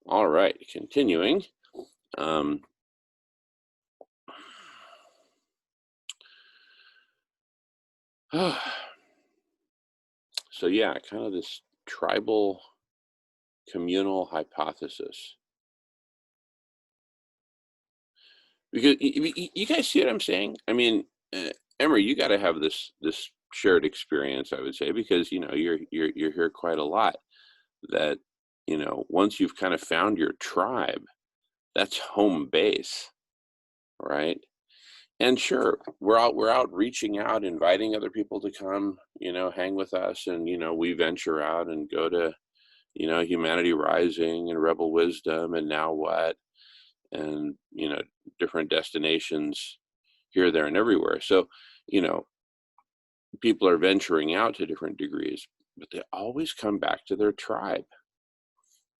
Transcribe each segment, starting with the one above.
All right, continuing. Um, so yeah, kind of this tribal communal hypothesis. Because you guys see what I'm saying? I mean, Emery, you got to have this shared experience, I would say, because you're here quite a lot. That once you've kind of found your tribe, that's home base, right? And sure, we're out reaching out, inviting other people to come, hang with us, and we venture out and go to Humanity Rising and Rebel Wisdom and Now What, and different destinations here, there, and everywhere. So you know people are venturing out to different degrees, but they always come back to their tribe,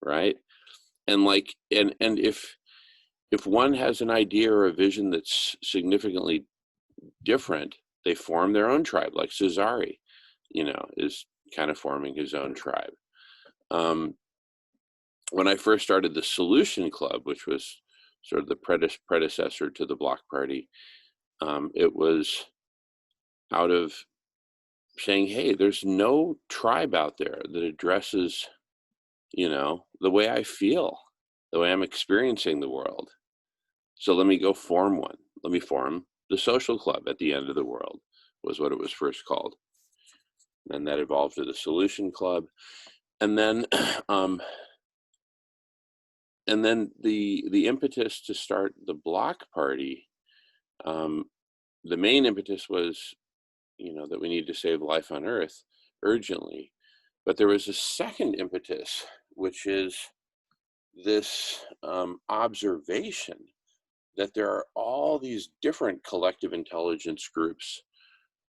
right? And like, and if one has an idea or a vision that's significantly different, they form their own tribe. Like Cesare, is kind of forming his own tribe. um, when I first started the Solution Club, which was sort of the predecessor to the Block Party, it was out of saying, hey, there's no tribe out there that addresses, the way I feel, the way I'm experiencing the world. So let me go form one. Let me form the Social Club at the end of the world, was what it was first called. And that evolved to the Solution Club. And then the impetus to start the Block Party, um, the main impetus was, that we need to save life on Earth urgently. But there was a second impetus, which is this observation that there are all these different collective intelligence groups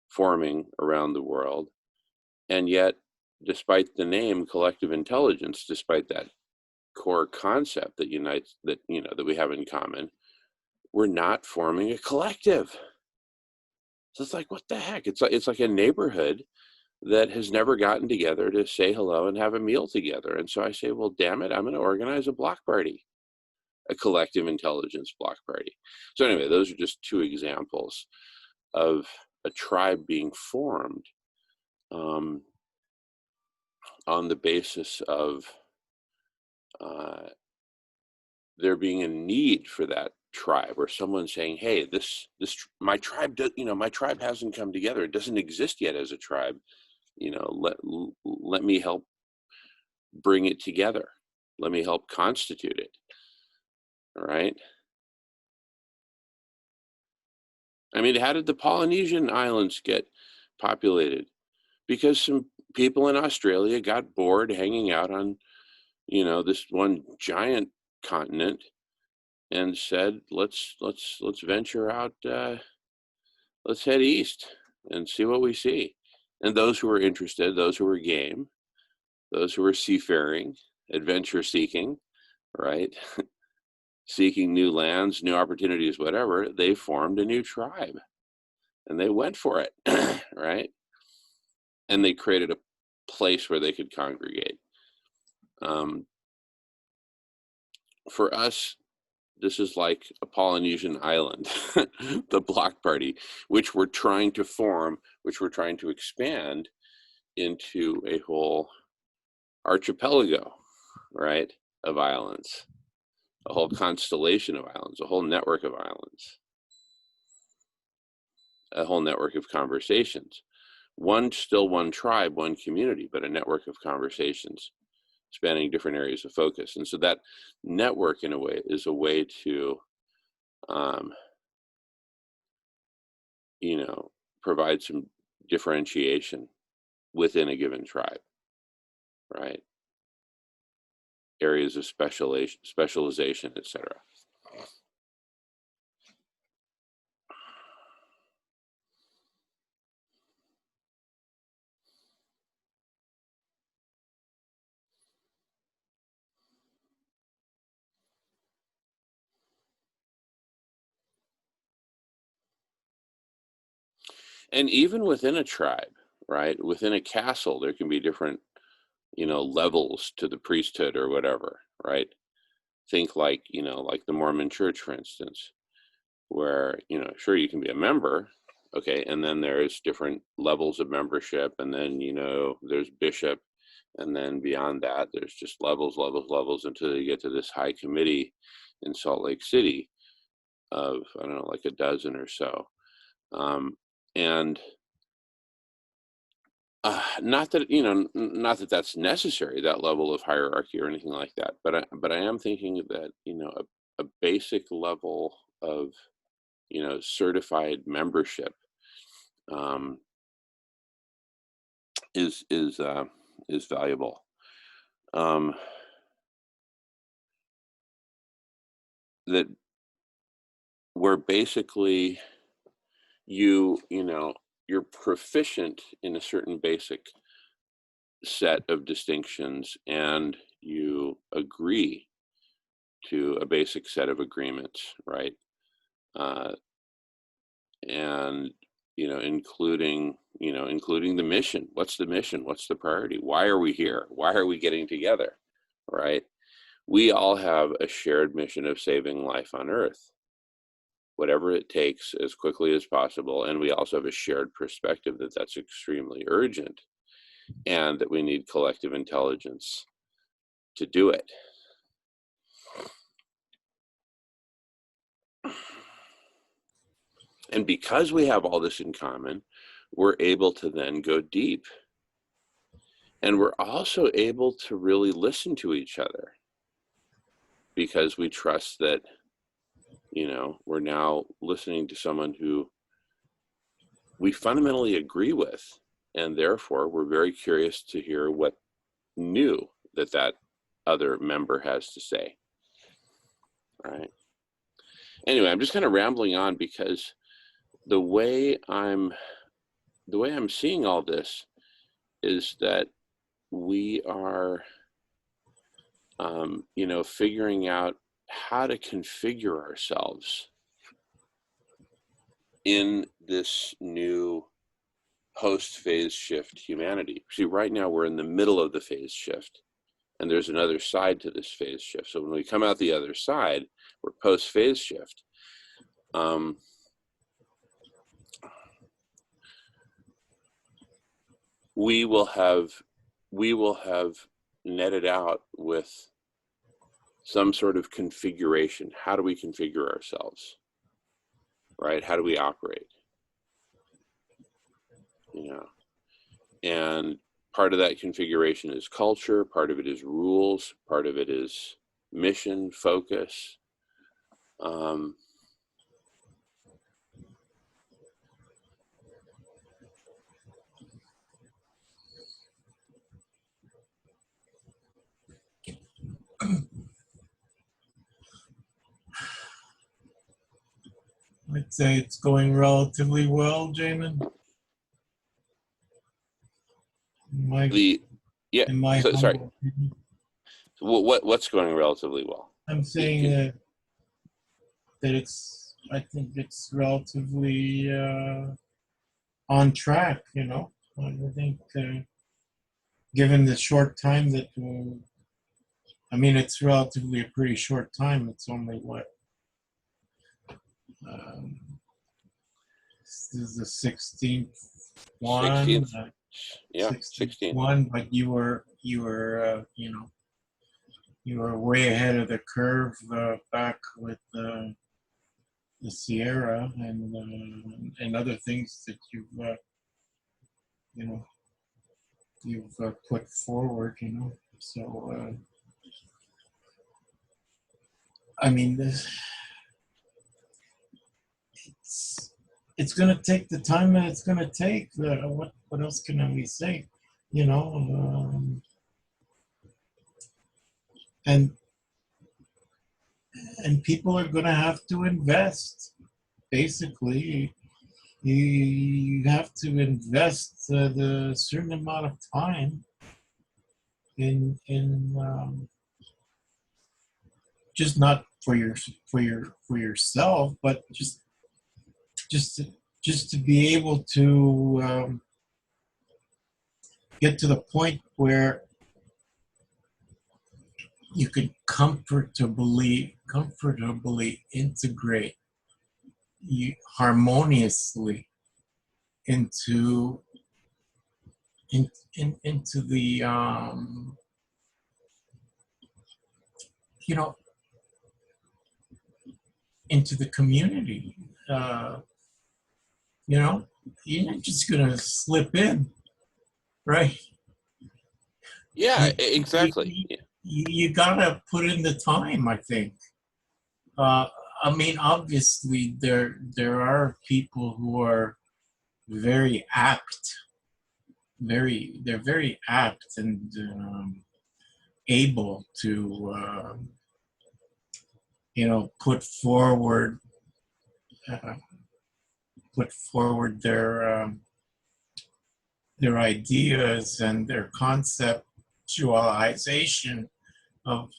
forming around the world. And yet, despite the name collective intelligence, despite that core concept that unites, that we have in common, we're not forming a collective. So it's like, what the heck? It's like a neighborhood that has never gotten together to say hello and have a meal together. And so I say, well, damn it, I'm going to organize a block party, a collective intelligence block party. So anyway, those are just two examples of a tribe being formed, um, on the basis of uh, there being a need for that tribe, or someone saying, hey, my tribe does, my tribe hasn't come together, it doesn't exist yet as a tribe, let me help bring it together, let me help constitute it. All right. I mean, how did the Polynesian islands get populated? Because some people in Australia got bored hanging out on this one giant continent, and said, let's venture out, let's head east and see what we see. And those who were interested, those who were game, those who were seafaring, adventure seeking, right, seeking new lands, new opportunities, whatever, they formed a new tribe and they went for it. Right. And they created a place where they could congregate. um, for us, this is like a Polynesian island, the block party, which we're trying to form, which we're trying to expand into a whole archipelago, right, of islands, a whole constellation of islands, a whole network of islands, a whole network of conversations. Still one tribe, one community, but a network of conversations spanning different areas of focus. And so that network, in a way, is a way to um, you know, provide some differentiation within a given tribe, right? Areas of specialization, etc. And even within a tribe, right? Within a castle, there can be different, levels to the priesthood or whatever, right? think like, like the Mormon Church, for instance, where, sure, you can be a member, okay, and then there's different levels of membership, and then, there's bishop, and then beyond that, there's just levels, levels, levels until you get to this high committee in Salt Lake City of, I don't know, like a dozen or so. And not that, not that that's necessary, that level of hierarchy or anything like that, but I am thinking that, a basic level of, certified membership um, is valuable. Um, that where basically you're proficient in a certain basic set of distinctions, and you agree to a basic set of agreements, right? Uh, and including the mission. What's the mission? What's the priority? Why are we here? Why are we getting together? Right? We all have a shared mission of saving life on Earth, whatever it takes, as quickly as possible. And we also have a shared perspective that that's extremely urgent, and that we need collective intelligence to do it. And because we have all this in common, we're able to then go deep. And we're also able to really listen to each other, because we trust that, we're now listening to someone who we fundamentally agree with. And therefore, we're very curious to hear what new that other member has to say. Right. Anyway, I'm just kind of rambling on, because the way I'm seeing all this is that we are, figuring out how to configure ourselves in this new post-phase shift humanity. See, right now we're in the middle of the phase shift, and there's another side to this phase shift. So when we come out the other side, we're post-phase shift. We will have netted out with some sort of configuration. How do we configure ourselves? Right? How do we operate? And part of that configuration is culture, part of it is rules, part of it is mission, focus. I'd say it's going relatively well, Jamen. Sorry. What's going relatively well? I'm saying that I think it's relatively on track. I think given the short time that it's relatively a pretty short time. It's only what this is the 16th one. 16th. Yeah, 16th one. But you were you were way ahead of the curve back with the Sierra and other things that you've put forward. So it's going to take the time that it's going to take. What else can we say? And people are going to have to invest. Basically, you have to invest the certain amount of time in just not for yourself, but just to be able to get to the point where you could comfortably integrate you harmoniously into into the you know into the community. Uh, you know, you're not just gonna slip in, right? Yeah, You, exactly. you, Yeah. you gotta put in the time, I think. Uh, I mean, obviously, there are people who are very apt, they're very apt and able to, put forward, uh, their ideas and their conceptualization of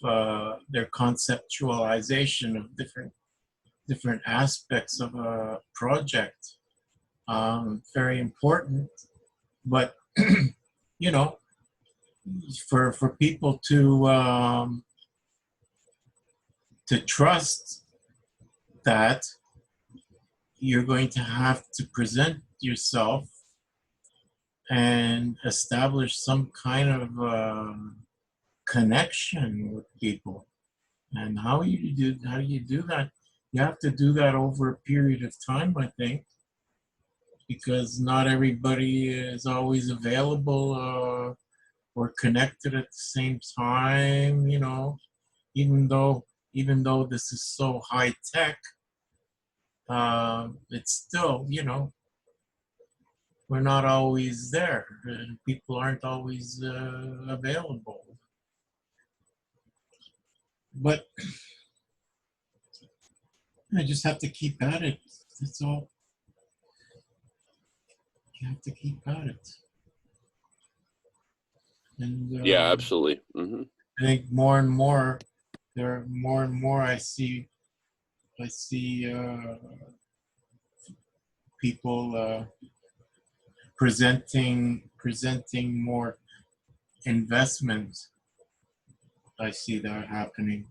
different aspects of a project. Very important, but you know, for people to trust that, you're going to have to present yourself and establish some kind of connection with people. And how do you do that? You have to do that over a period of time, I think, because not everybody is always available or connected at the same time. Even though even though this is so high tech, it's still, we're not always there, and people aren't always available. But I just have to keep at it. That's all. You have to keep at it. And Yeah, absolutely. Hmm. I think more and more, there are more and more I see people presenting more investment. I see that happening.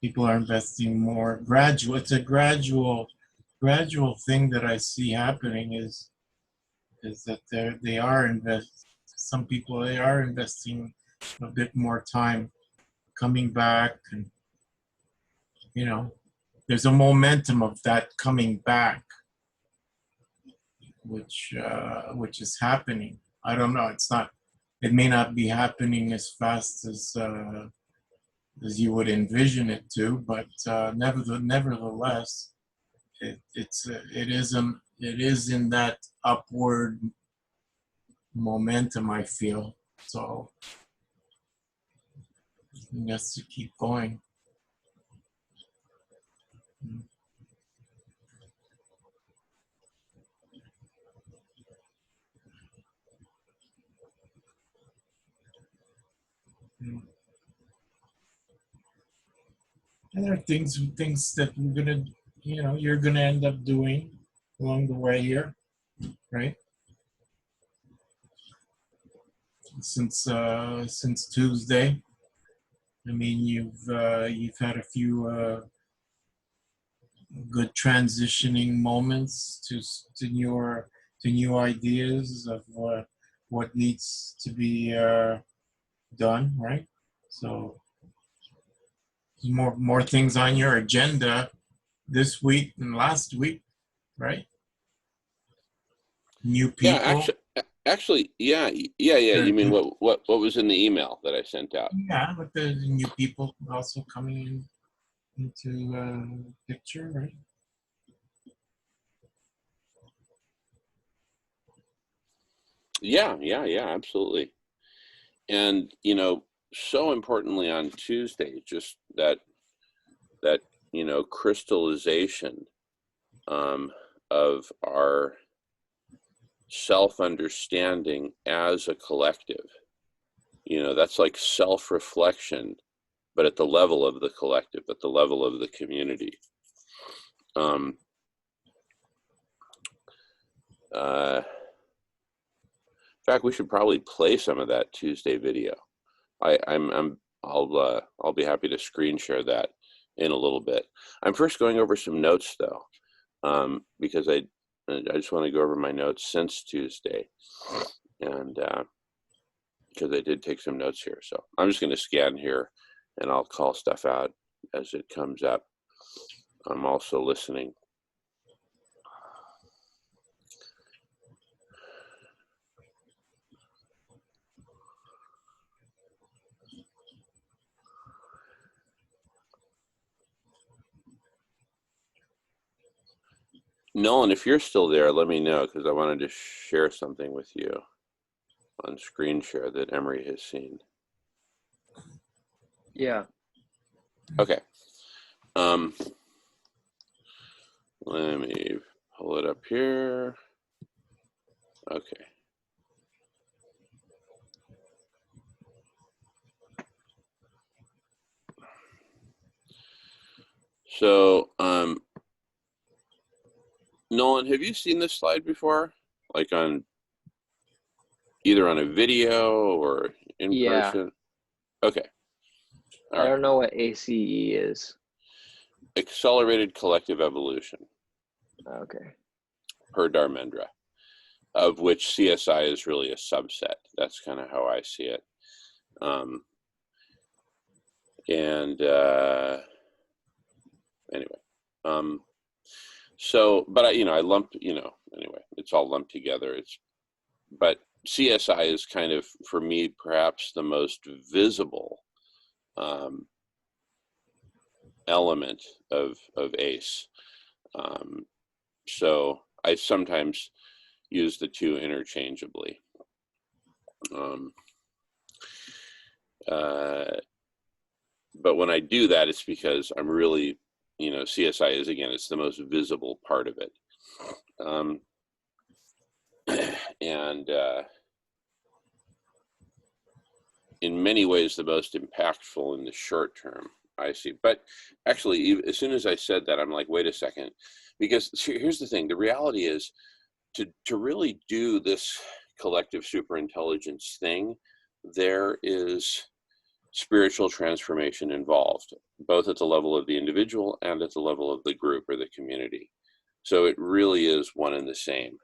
People are investing more. It's a gradual thing that I see happening is that they are invest. Some people, they are investing a bit more time coming back, and you know, there's a momentum of that coming back, which is happening. I don't know. It's not. It may not be happening as fast as you would envision it to, but nevertheless, it is in that upward momentum, I feel. So it has to keep going. And there are things that you're gonna end up doing along the way here, right? Since Tuesday, I mean, you've had a few good transitioning moments to new ideas of what needs to be done, right? So more things on your agenda this week than last week, right? New Yeah, people. actually, yeah, yeah, yeah. You The, mean the, what was in the email that I sent out? yeah, but the new people also coming into picture, right? Yeah, yeah, yeah, absolutely. And so importantly on Tuesday, just that crystallization um, of our self-understanding as a collective. That's like self-reflection, but at the level of the collective, at the level of the community. Um, in fact, we should probably play some of that Tuesday video. I'm I'll be happy to screen share that in a little bit. I'm first going over some notes though, because I just want to go over my notes since Tuesday, and because I did take some notes here. So I'm just going to scan here, and I'll call stuff out as it comes up. I'm also listening. Nolan, if you're still there, let me know, because I wanted to share something with you on screen share that Emery has seen. Yeah. Okay. Let me pull it up here. Okay. So, Nolan, have you seen this slide before? Like on either on a video or in person? Okay. All I right. don't know what ACE is. Accelerated collective evolution, Okay. per Dharmendra, of which CSI is really a subset. That's kind of how I see it. Anyway, so, but I lump, anyway, it's all lumped together. But CSI is kind of, for me, perhaps the most visible element of ACE. So I sometimes use the two interchangeably. But when I do that, it's because I'm really, CSI is, again, it's the most visible part of it. And in many ways, the most impactful in the short term, I see. But actually, as soon as I said that, I'm like, wait a second, because here's the thing. The reality is to really do this collective superintelligence thing, there is spiritual transformation involved, both at the level of the individual and at the level of the group or the community. So it really is one and the same.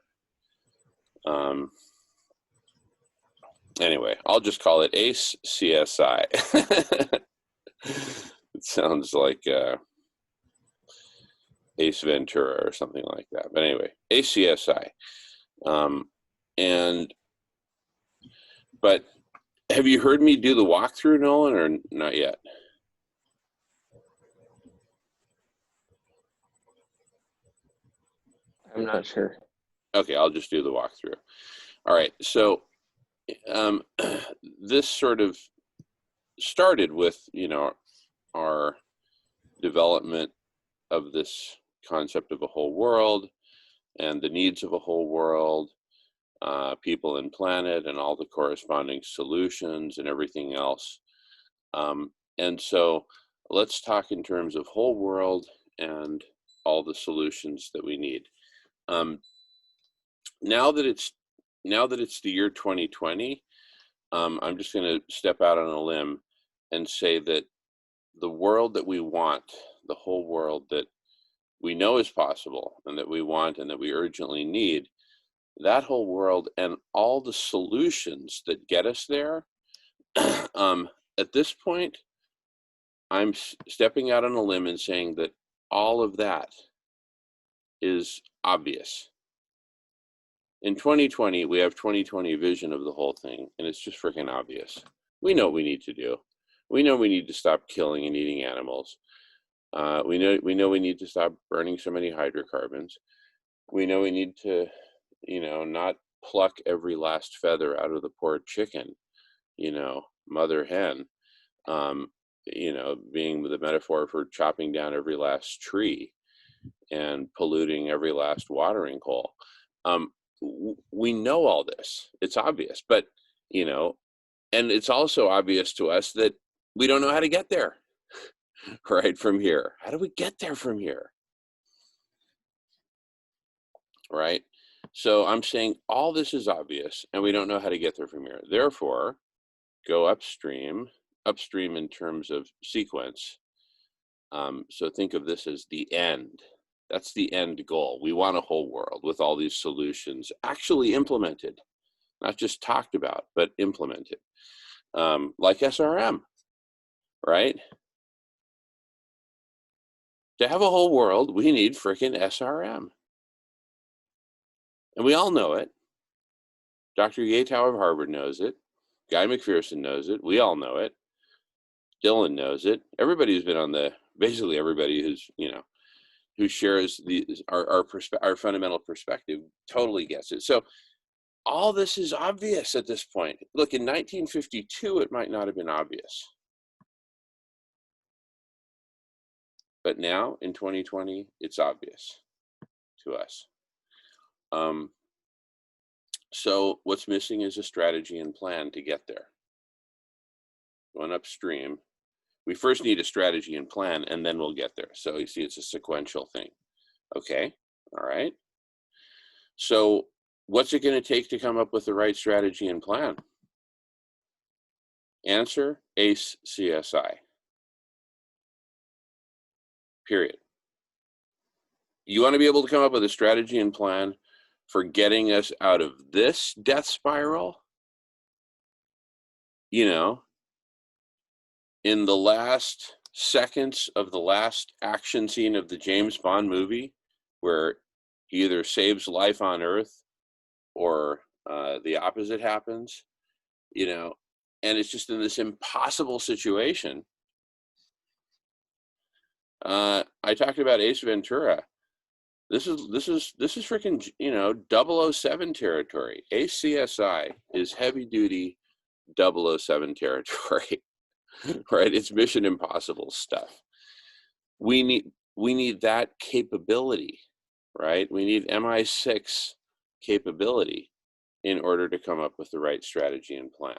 Anyway, I'll just call it ACE CSI. It sounds like Ace Ventura or something like that. But anyway, ACE CSI. But have you heard me do the walkthrough, Nolan, or not yet? I'm not sure. Okay, I'll just do the walkthrough. All right, so this sort of started with, our development of this concept of a whole world and the needs of a whole world, people and planet, and all the corresponding solutions and everything else. And so let's talk in terms of whole world and all the solutions that we need. Now that it's the year 2020, I'm just going to step out on a limb and say that the world that we want, the whole world that we know is possible and that we want and that we urgently need, that whole world and all the solutions that get us there, at this point, I'm stepping out on a limb and saying that all of that is obvious. In 2020, we have 2020 vision of the whole thing, and it's just freaking obvious. We know what we need to do. We know we need to stop killing and eating animals. We know we need to stop burning so many hydrocarbons. We know we need to, not pluck every last feather out of the poor chicken, mother hen, being the metaphor for chopping down every last tree and polluting every last watering hole. We know all this. It's obvious, but, and it's also obvious to us that we don't know how to get there, right, from here. How do we get there from here? Right? So I'm saying all this is obvious and we don't know how to get there from here. Therefore, go upstream upstream in terms of sequence. So think of this as the end. That's the end goal. We want a whole world with all these solutions actually implemented, not just talked about, but implemented. Like SRM, right? To have a whole world, we need freaking SRM. And we all know it. Dr. Yatow of Harvard knows it. Guy McPherson knows it. We all know it. Dylan knows it. Everybody who's been on basically everybody who's, who shares our fundamental perspective totally gets it. So all this is obvious at this point. Look, in 1952, it might not have been obvious. But now, in 2020, it's obvious to us. So what's missing is a strategy and plan to get there. Going upstream, we first need a strategy and plan, and then we'll get there. So you see, it's a sequential thing. Okay, all right. So what's it going to take to come up with the right strategy and plan? Answer, ACE CSI. Period. You want to be able to come up with a strategy and plan for getting us out of this death spiral? In the last seconds of the last action scene of the James Bond movie, where he either saves life on Earth or the opposite happens, and it's just in this impossible situation. I talked about Ace Ventura. This is freaking 007 territory. ACSI is heavy duty 007 territory, right? It's Mission Impossible stuff. We need that capability, right? We need MI6 capability in order to come up with the right strategy and plan.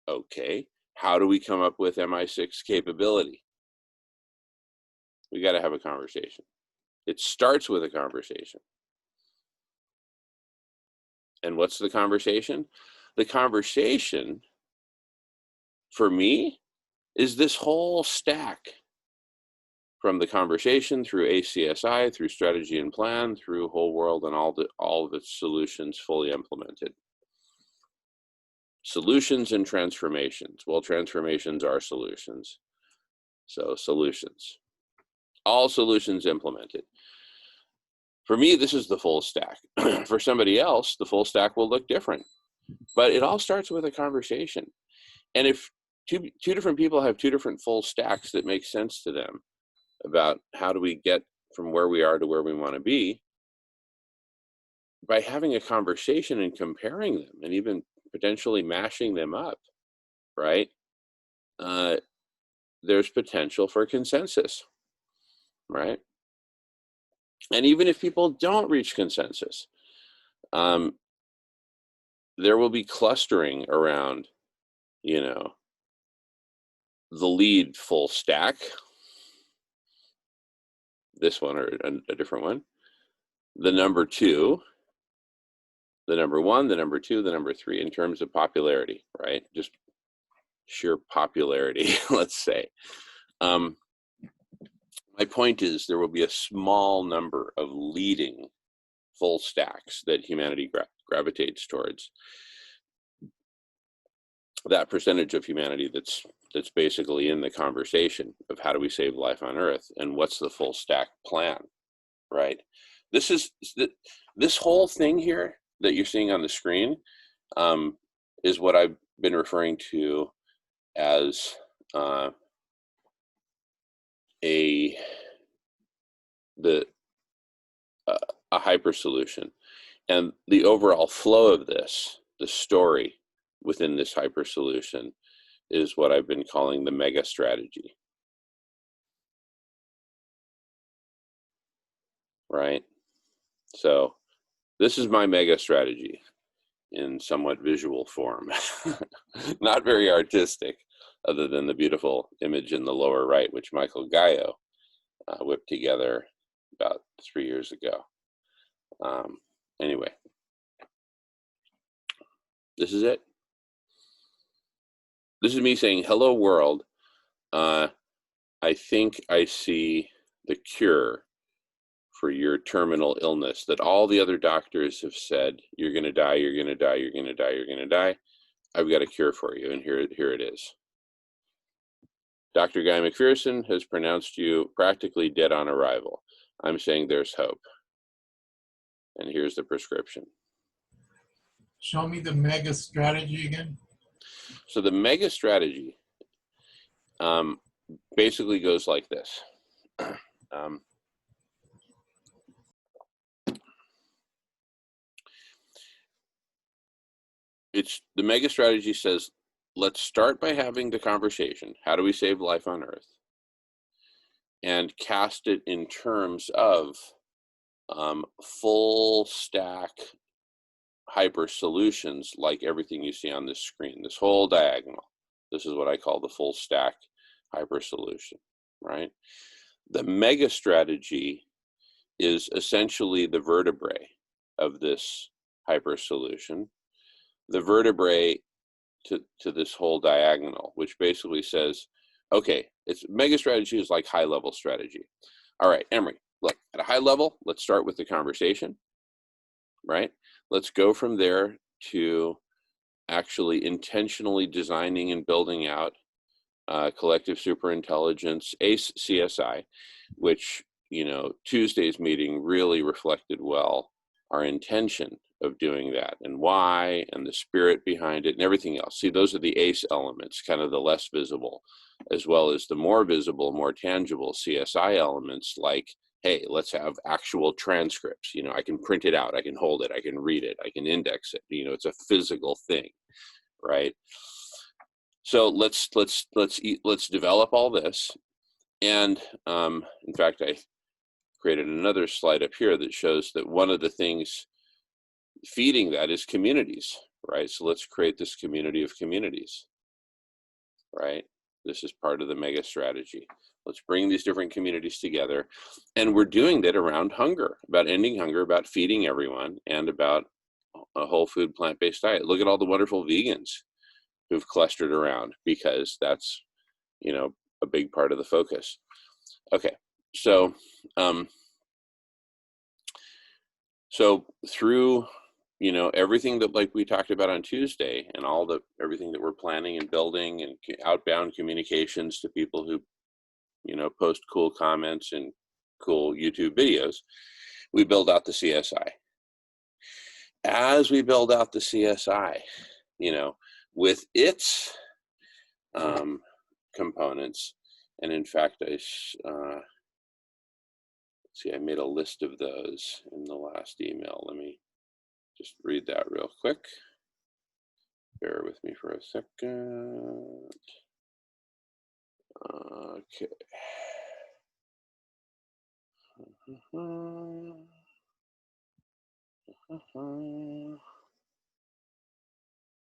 Okay, how do we come up with MI6 capability? We got to have a conversation. It starts with a conversation. And what's the conversation? The conversation, for me, is this whole stack, from the conversation through ACSI, through strategy and plan, through whole world, and all of its solutions fully implemented. Solutions and transformations. Well, transformations are solutions. So solutions. All solutions implemented. For me, this is the full stack. For somebody else, the full stack will look different. But it all starts with a conversation. And if two different people have two different full stacks that make sense to them about how do we get from where we are to where we want to be, by having a conversation and comparing them and even potentially mashing them up, right? There's potential for consensus, right? And even if people don't reach consensus, there will be clustering around, the lead full stack, this one or a different one, the number two, the number one, the number two, the number three, in terms of popularity, right? Just sheer popularity, let's say. My point is, there will be a small number of leading full stacks that humanity gravitates towards. That percentage of humanity that's basically in the conversation of how do we save life on Earth and what's the full stack plan, right? This whole thing here that you're seeing on the screen is what I've been referring to as a hyper solution. And the overall flow of this, the story within this hyper solution, is what I've been calling the mega strategy. Right? So this is my mega strategy in somewhat visual form. Not very artistic, other than the beautiful image in the lower right, which Michael Gallo whipped together about 3 years ago. Anyway, this is it. this is me saying, hello world. I think I see the cure for your terminal illness that all the other doctors have said, you're going to die, you're going to die, you're going to die, you're going to die. I've got a cure for you, and here it is. Dr. Guy McPherson has pronounced you practically dead on arrival. I'm saying there's hope. And here's the prescription. Show me the mega strategy again. So the mega strategy basically goes like this. The mega strategy says, let's start by having the conversation. How do we save life on Earth? And cast it in terms of full stack hyper solutions, like everything you see on this screen, this whole diagonal. This is what I call the full stack hyper solution, right? The mega strategy is essentially the vertebrae of this hyper solution, the vertebrae to this whole diagonal, which basically says, okay, it's mega strategy is like high level strategy. All right, Emery, look, at a high level, let's start with the conversation, right? Let's go from there to actually intentionally designing and building out collective superintelligence, ACE CSI, which, you know, Tuesday's meeting really reflected well our intention of doing that and why and the spirit behind it and everything else. See, those are the ACE elements, kind of the less visible, as well as the more visible, more tangible CSI elements like, hey, let's have actual transcripts. You know, I can print it out, I can hold it, I can read it, I can index it. You know, it's a physical thing, right? So let's develop all this. And in fact, I created another slide up here that shows that one of the things feeding that is communities, right? So let's create this community of communities, right? This is part of the mega strategy. Let's bring these different communities together. And we're doing that around hunger, about ending hunger, about feeding everyone, and about a whole food plant-based diet. Look at all the wonderful vegans who've clustered around, because that's, you know, a big part of the focus. Okay, so so through, you know, everything that, like we talked about on Tuesday, and everything that we're planning and building, and outbound communications to people who, you know, post cool comments and cool YouTube videos, we build out the CSI. As we build out the CSI, you know, with its components, and in fact, I made a list of those in the last email. Let me just read that real quick. Bear with me for a second. Okay.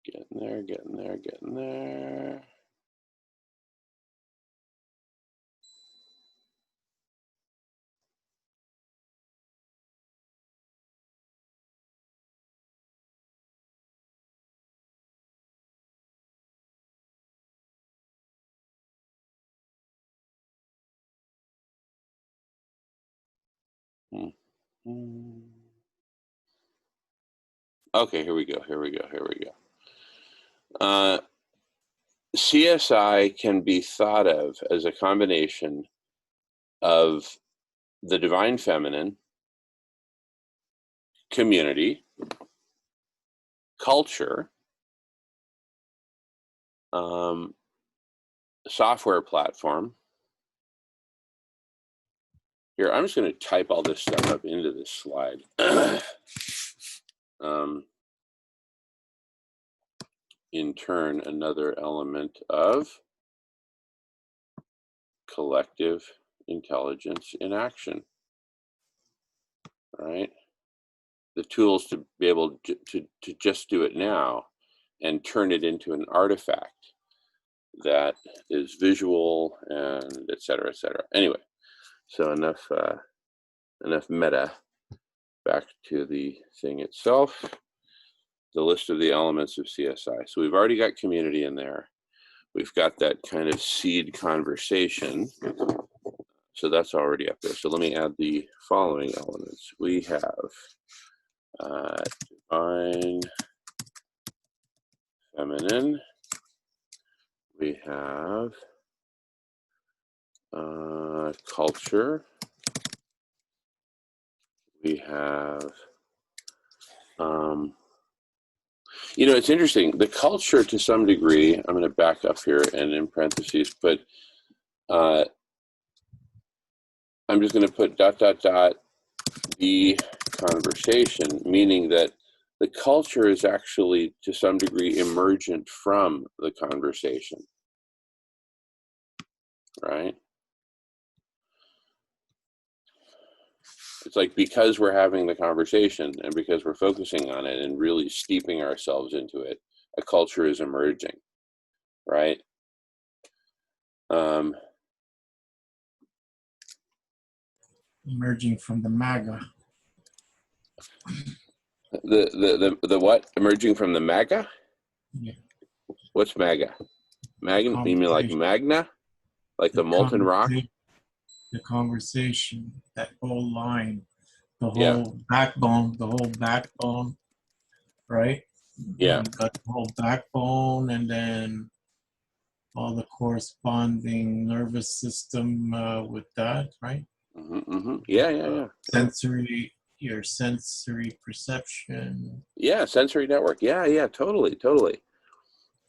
Getting there. Okay, here we go. CSI can be thought of as a combination of the divine feminine, community, culture, software platform. Here, I'm just going to type all this stuff up into this slide. In turn, another element of collective intelligence in action, right? The tools to be able to just do it now and turn it into an artifact that is visual and et cetera, et cetera. Anyway, so enough meta. Back to the thing itself, the list of the elements of CSI. So we've already got community in there. we've got that kind of seed conversation. So that's already up there. So let me add the following elements. We have divine feminine. We have culture. We have, it's interesting. The culture, to some degree, I'm going to back up here and in parentheses, but I'm just going to put ... the conversation, meaning that the culture is actually, to some degree, emergent from the conversation, right? It's like, because we're having the conversation and because we're focusing on it and really steeping ourselves into it, a culture is emerging, right? Emerging from the MAGA. The what? Emerging from the MAGA? Yeah. What's MAGA? You mean like magna? Like the molten rock? The conversation, that whole line, the Yeah. whole backbone, right? Yeah. You've got the whole backbone and then all the corresponding nervous system with that, right? Yeah. Your sensory perception. Yeah, sensory network. Yeah, totally.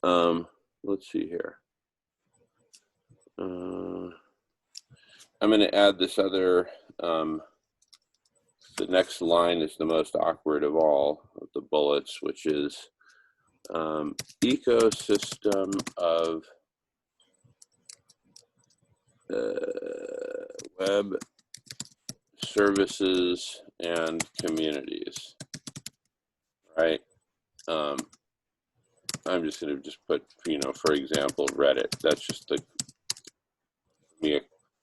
Let's see here. I'm going to add this other, the next line is the most awkward of all of the bullets, which is ecosystem of web services and communities, right? I'm just going to put, for example, Reddit. That's just a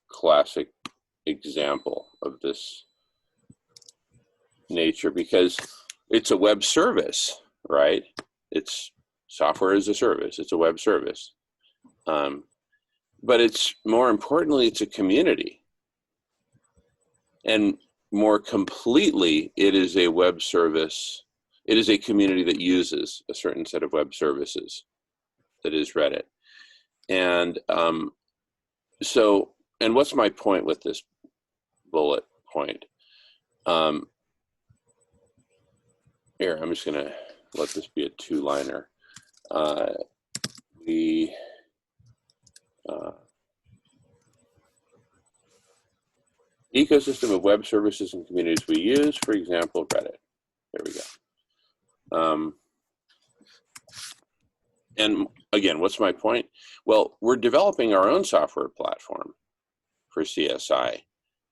classic example of this nature, because it's a web service, right? It's software as a service. It's a web service. But it's, more importantly, it's a community. And more completely, it is a web service. It is a community that uses a certain set of web services that is Reddit. And and what's my point with this bullet point? Here, I'm just going to let this be a two-liner. Ecosystem of web services and communities we use, for example, Reddit. There we go. And again, what's my point? Well, we're developing our own software platform for CSI.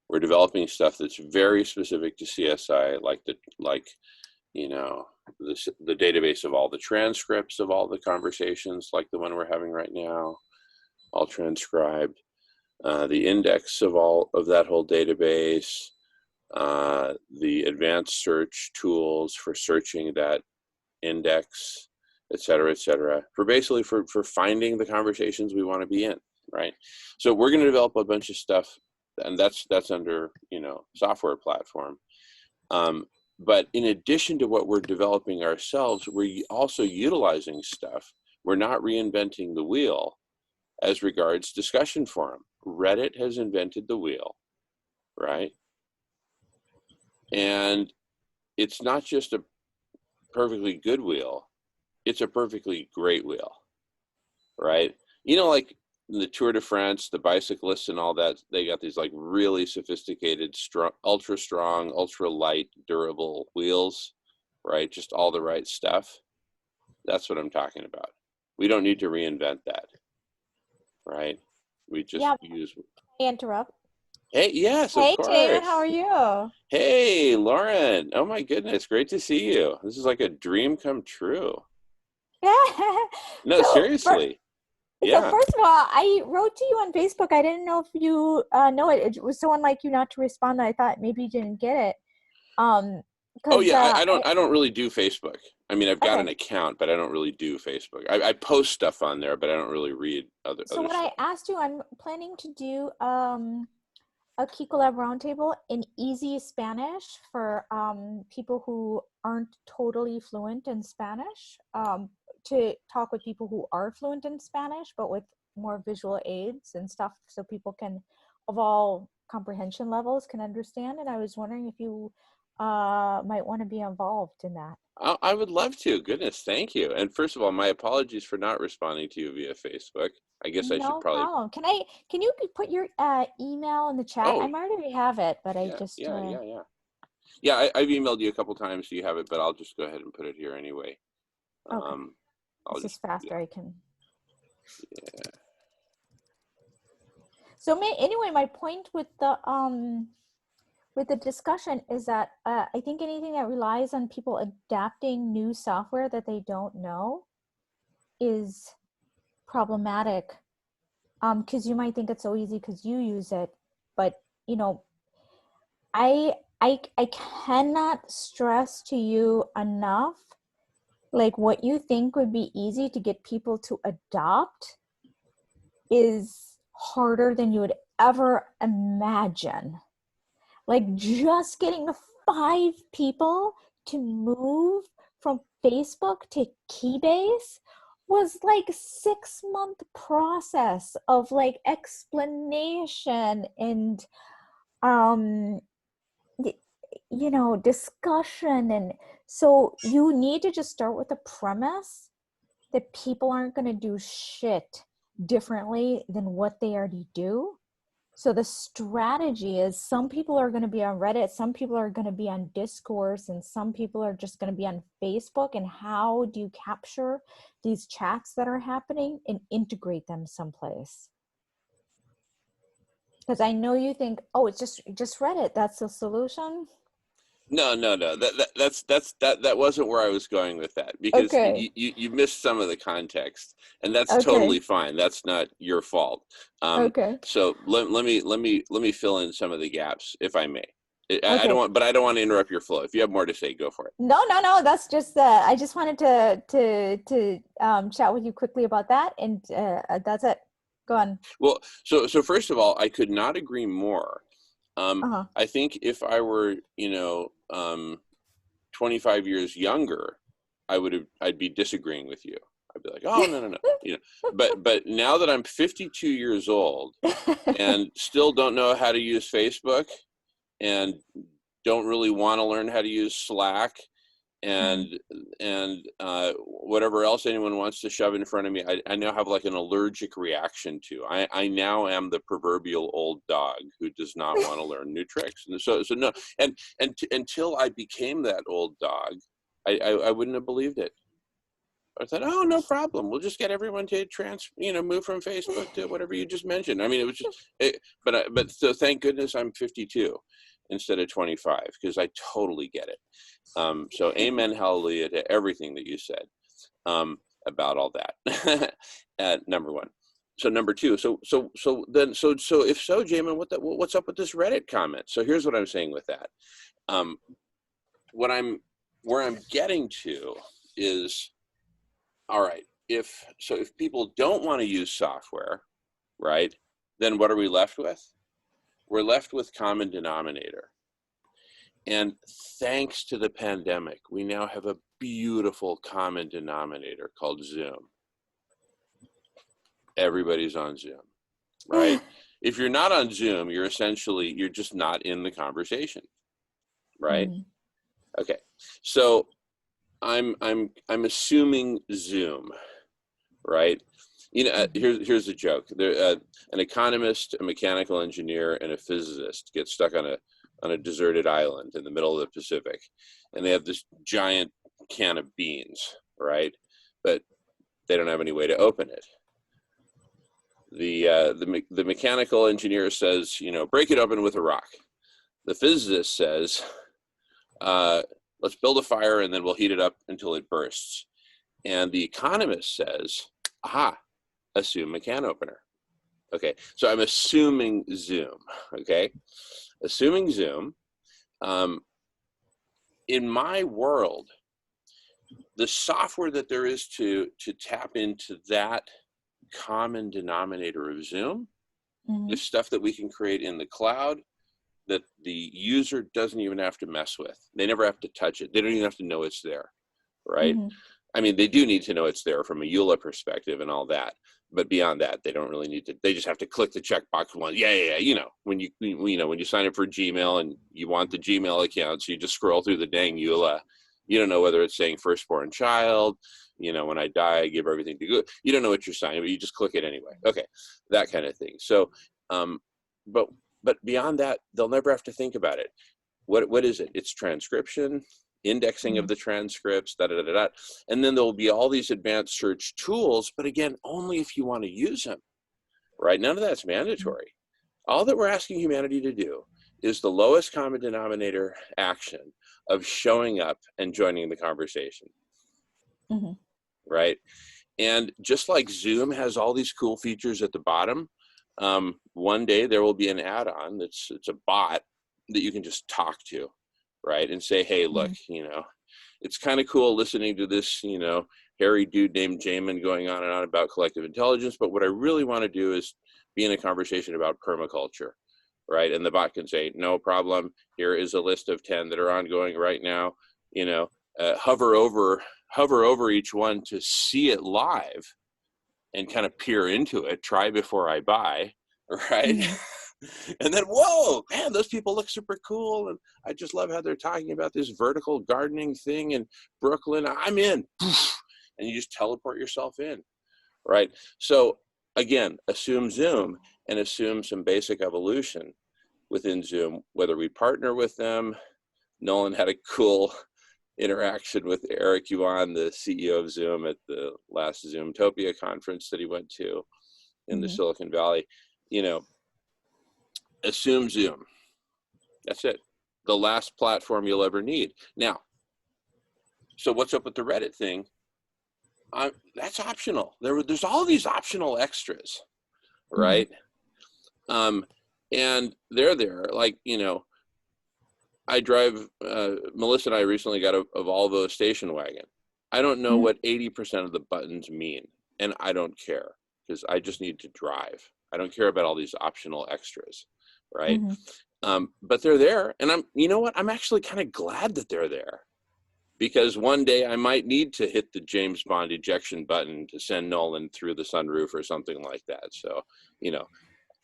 We're developing stuff that's very specific to CSI, like the database of all the transcripts of all the conversations, like the one we're having right now, all transcribed. The index of all of that whole database, the advanced search tools for searching that index, et cetera, for finding the conversations we want to be in, right? So we're going to develop a bunch of stuff, and that's under, software platform. But in addition to what we're developing ourselves, we're also utilizing stuff. We're not reinventing the wheel as regards discussion forum. Reddit has invented the wheel, right? And it's not just a perfectly good wheel, it's a perfectly great wheel, right? Like the Tour de France, the bicyclists and all that, they got these like really sophisticated, ultra strong, ultra light, durable wheels, right? Just all the right stuff. That's what I'm talking about. We don't need to reinvent that, right? We just use. May I interrupt? Hey, yes, of course. Hey, Jaden, how are you? Hey, Lauren. Oh my goodness, great to see you. This is like a dream come true. No, seriously. So first of all, I wrote to you on Facebook. I didn't know if you know it. It was so unlike you not to respond that I thought maybe you didn't get it. Oh because yeah, I don't really do Facebook. I mean, I've got an okay. account, but I don't really do Facebook. I post stuff on there, but I don't really read So other what I stuff. asked you, I'm planning to do a Key Collab roundtable in easy Spanish for people who aren't totally fluent in Spanish, to talk with people who are fluent in Spanish, but with more visual aids and stuff so people can, of all comprehension levels, can understand. And I was wondering if you might want to be involved in that. I would love to. Goodness, thank you. And first of all, my apologies for not responding to you via Facebook. I guess I should No probably. problem. Can you put your email in the chat? I Oh, might already have it, but I yeah, just yeah, yeah, yeah. Yeah, I've emailed you a couple times, so you have it, but I'll just go ahead and put it here anyway. okay. I'll This is just, faster. yeah, I can. yeah. So anyway, my point with the discussion is that I think anything that relies on people adapting new software that they don't know is problematic. Because you might think it's so easy because you use it, but you know, I cannot stress to you enough, like what you think would be easy to get people to adopt is harder than you would ever imagine. Like just getting 5 people to move from Facebook to Keybase was like 6-month process of like explanation and um you know, discussion. And so you need to just start with the premise that people aren't going to do shit differently than what they already do. So the strategy is some people are going to be on Reddit, some people are going to be on Discourse, and some people are just going to be on Facebook. And how do you capture these chats that are happening and integrate them someplace? Because I know you think, oh, it's just Reddit. That's the solution. No. That wasn't where I was going with that, because Okay. you missed some of the context, and that's totally Okay. fine. That's not your fault. Okay. So let me fill in some of the gaps, if I may. I don't Okay. want, but I don't want to interrupt your flow. If you have more to say, go for it. No. That's just I just wanted to chat with you quickly about that, and that's it. Go on. Well, so first of all, I could not agree more. Uh-huh. I think if I were, 25 years younger, I'd be disagreeing with you. I'd be like, oh, no. But now that I'm 52 years old and still don't know how to use Facebook and don't really want to learn how to use Slack and whatever else anyone wants to shove in front of me, I now have like an allergic reaction to. I now am the proverbial old dog who does not want to learn new tricks. And so no, until I became that old dog, I wouldn't have believed it. I thought, oh, no problem. We'll just get everyone to move from Facebook to whatever you just mentioned. I mean, it was just, but so thank goodness I'm 52 instead of 25, because I totally get it. So amen, hallelujah to everything that you said about all that. Number one. So number two. So if so, Jamin, what's up with this Reddit comment? So here's what I'm saying with that. Where I'm getting to is, all right, if people don't want to use software, right, then what are we left with? We're left with common denominator. And thanks to the pandemic, we now have a beautiful common denominator called Zoom. Everybody's on Zoom, right? If you're not on Zoom, you're just not in the conversation, right? Mm. Okay, so I'm assuming Zoom, right? Here's a joke. There, an economist, a mechanical engineer, and a physicist get stuck on a deserted island in the middle of the Pacific, and they have this giant can of beans, right? But they don't have any way to open it. The mechanical engineer says, break it open with a rock. The physicist says, let's build a fire and then we'll heat it up until it bursts. And the economist says, aha, assume a can opener. Okay, so I'm assuming Zoom. Okay, assuming Zoom. in my world, the software that there is to tap into that common denominator of Zoom is stuff that we can create in the cloud that the user doesn't even have to mess with. They never have to touch it. They don't even have to know it's there, right? I mean, they do need to know it's there from a EULA perspective and all that. But beyond that, they don't really need to. They just have to click the checkbox one. Yeah. You know, when you sign up for Gmail and you want the Gmail account, so you just scroll through the dang EULA. You don't know whether it's saying firstborn child. You know, when I die, I give everything to good. You don't know what you're signing, but you just click it anyway. Okay, that kind of thing. So, but beyond that, they'll never have to think about it. What is it? It's transcription, indexing of the transcripts, and then there'll be all these advanced search tools, but again, only if you want to use them, right? None of that's mandatory. All that we're asking humanity to do is the lowest common denominator action of showing up and joining the conversation, right? And just like Zoom has all these cool features at the bottom, one day there will be an add-on it's a bot that you can just talk to, right? And say, hey, look, you know, it's kind of cool listening to this, you know, hairy dude named Jamen going on and on about collective intelligence, but what I really want to do is be in a conversation about permaculture, right? And the bot can say, no problem, here is a list of 10 that are ongoing right now, you know, hover over each one to see it live and kind of peer into it, try before I buy, right? And then, whoa, man, those people look super cool. And I just love how they're talking about this vertical gardening thing in Brooklyn. I'm in. And you just teleport yourself in, right? So again, assume Zoom and assume some basic evolution within Zoom, whether we partner with them. Nolan had a cool interaction with Eric Yuan, the CEO of Zoom, at the last Zoomtopia conference that he went to in the Silicon Valley. You know, assume Zoom. That's it. The last platform you'll ever need. Now, so what's up with the Reddit thing? That's optional. There's all these optional extras, right? And they're there. Like, you know, I drive, Melissa and I recently got a Volvo station wagon. I don't know what 80% of the buttons mean, and I don't care because I just need to drive. I don't care about all these optional extras, right? But they're there, and you know what? I'm actually kind of glad that they're there, because one day I might need to hit the James Bond ejection button to send Nolan through the sunroof or something like that. So, you know,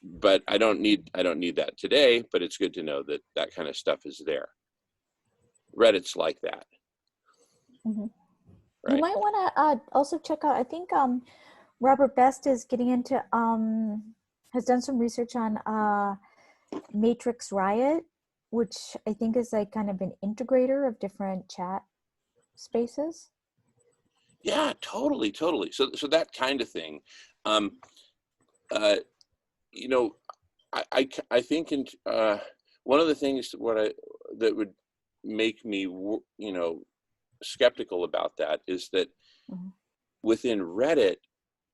but I don't need that today, but it's good to know that that kind of stuff is there. Reddit's like that. Right? You might want to also check out, I think Robert Best is getting into, has done some research on Matrix Riot, which I think is like kind of an integrator of different chat spaces. Yeah, totally. So that kind of thing. You know, I think one of the things that would make me, you know, skeptical about that is that within Reddit,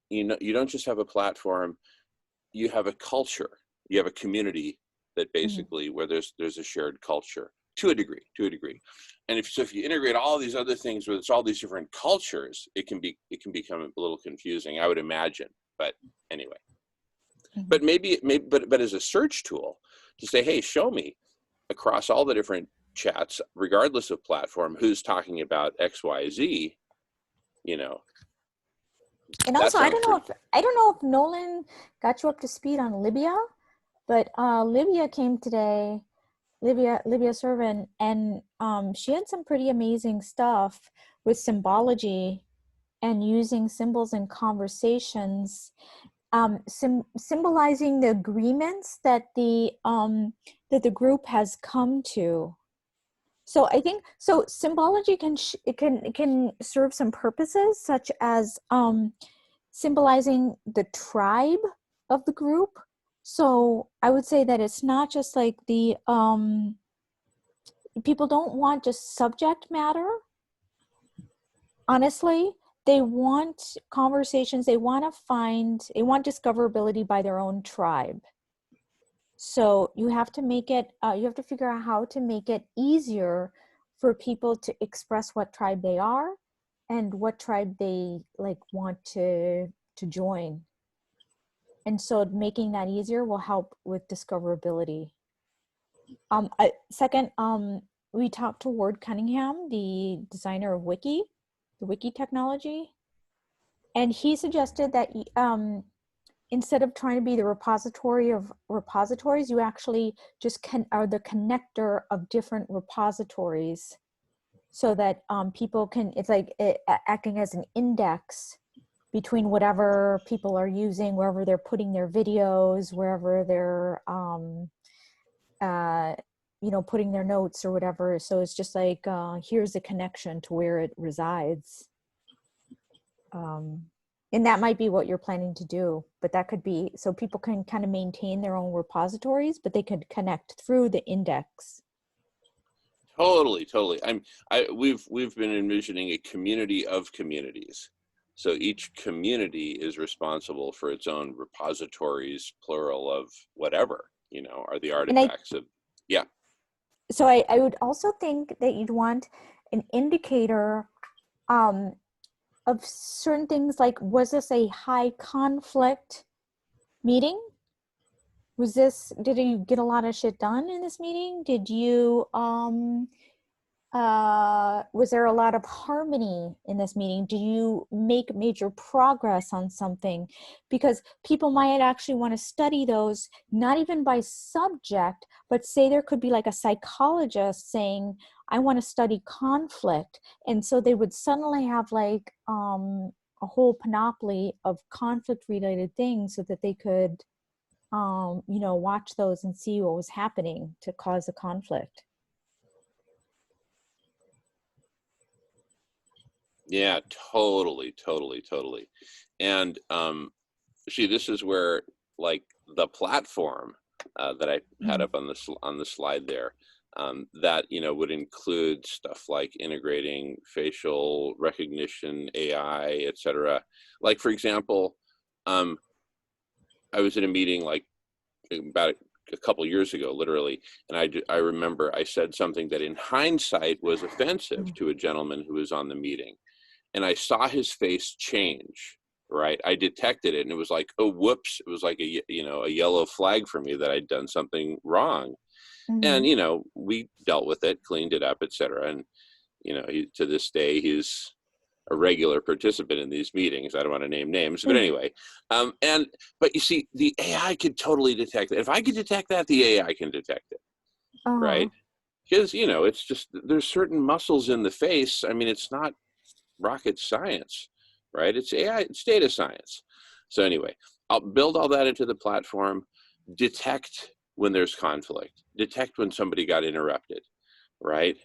you know, you don't just have a platform, you have a culture, you have a community that basically where there's a shared culture to a degree. And if you integrate all these other things where it's all these different cultures, it can become a little confusing, I would imagine. But anyway. But but as a search tool to say, hey, show me across all the different chats, regardless of platform, who's talking about X, Y, Z, you know. And also, I don't know if Nolan got you up to speed on Libya, but Libya came today, Libya Servant, and she had some pretty amazing stuff with symbology and using symbols in conversations. Symbolizing the agreements that the group has come to. So I think symbology can serve some purposes, such as symbolizing the tribe of the group. So I would say that it's not just like the people don't want just subject matter. Honestly, they want conversations, they want discoverability by their own tribe. So you have to make it, you have to figure out how to make it easier for people to express what tribe they are and what tribe they like want to join. And so making that easier will help with discoverability. Second, we talked to Ward Cunningham, the designer of the Wiki technology, and he suggested that instead of trying to be the repository of repositories, you actually just are the connector of different repositories, so that people can, it's like acting as an index between whatever people are using, wherever they're putting their videos, wherever they're putting their notes or whatever. So it's just like, here's a connection to where it resides. And that might be what you're planning to do, but that could be, so people can kind of maintain their own repositories, but they could connect through the index. Totally. We've been envisioning a community of communities. So each community is responsible for its own repositories, plural of whatever, are the artifacts of, yeah. So I would also think that you'd want an indicator of certain things, like, was this a high conflict meeting? Did you get a lot of shit done in this meeting? Did you, was there a lot of harmony in this meeting? Do you make major progress on something? Because people might actually want to study those, not even by subject, but say there could be like a psychologist saying, I want to study conflict. And so they would suddenly have like a whole panoply of conflict related things, so that they could, watch those and see what was happening to cause the conflict. Yeah, totally. And this is where, like, the platform that I had up on the slide there, that would include stuff like integrating facial recognition, AI, etc. Like, for example, I was in a meeting like about a couple years ago, literally, and I remember I said something that in hindsight was offensive to a gentleman who was on the meeting. And I saw his face change, right? I detected it, and it was like, oh, whoops. It was like a yellow flag for me that I'd done something wrong. And, we dealt with it, cleaned it up, etc. And, to this day, he's a regular participant in these meetings. I don't want to name names, but anyway. But you see, the AI could totally detect it. If I could detect that, the AI can detect it, right? Because, it's just, there's certain muscles in the face. I mean, it's not rocket science, right? It's AI, it's data science. So anyway, I'll build all that into the platform, detect when there's conflict, detect when somebody got interrupted, right?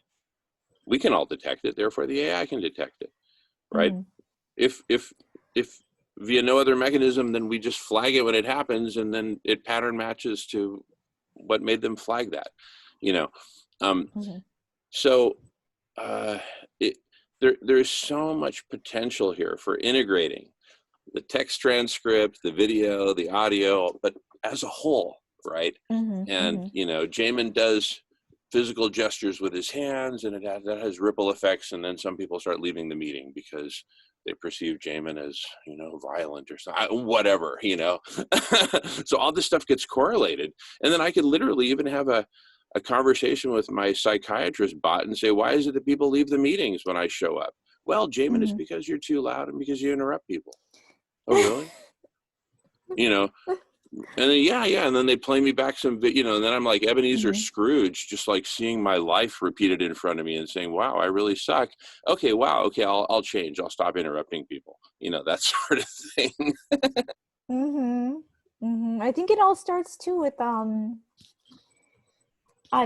We can all detect it, therefore the AI can detect it, right? If via no other mechanism, then we just flag it when it happens, and then it pattern matches to what made them flag that, So there's so much potential here for integrating the text transcript, the video, the audio, but as a whole, right? And Jamen does physical gestures with his hands, and that has ripple effects, and then some people start leaving the meeting because they perceive Jamen as violent or something, whatever, So all this stuff gets correlated, and then I could literally even have a conversation with my psychiatrist bot and say, why is it that people leave the meetings when I show up? Well, Jamen, it's because you're too loud and because you interrupt people. Oh, really? And then, yeah. And then they play me back some, and then I'm like Ebenezer Scrooge, just like seeing my life repeated in front of me and saying, wow, I really suck. Okay, wow. Okay, I'll change. I'll stop interrupting people. That sort of thing. I think it all starts too with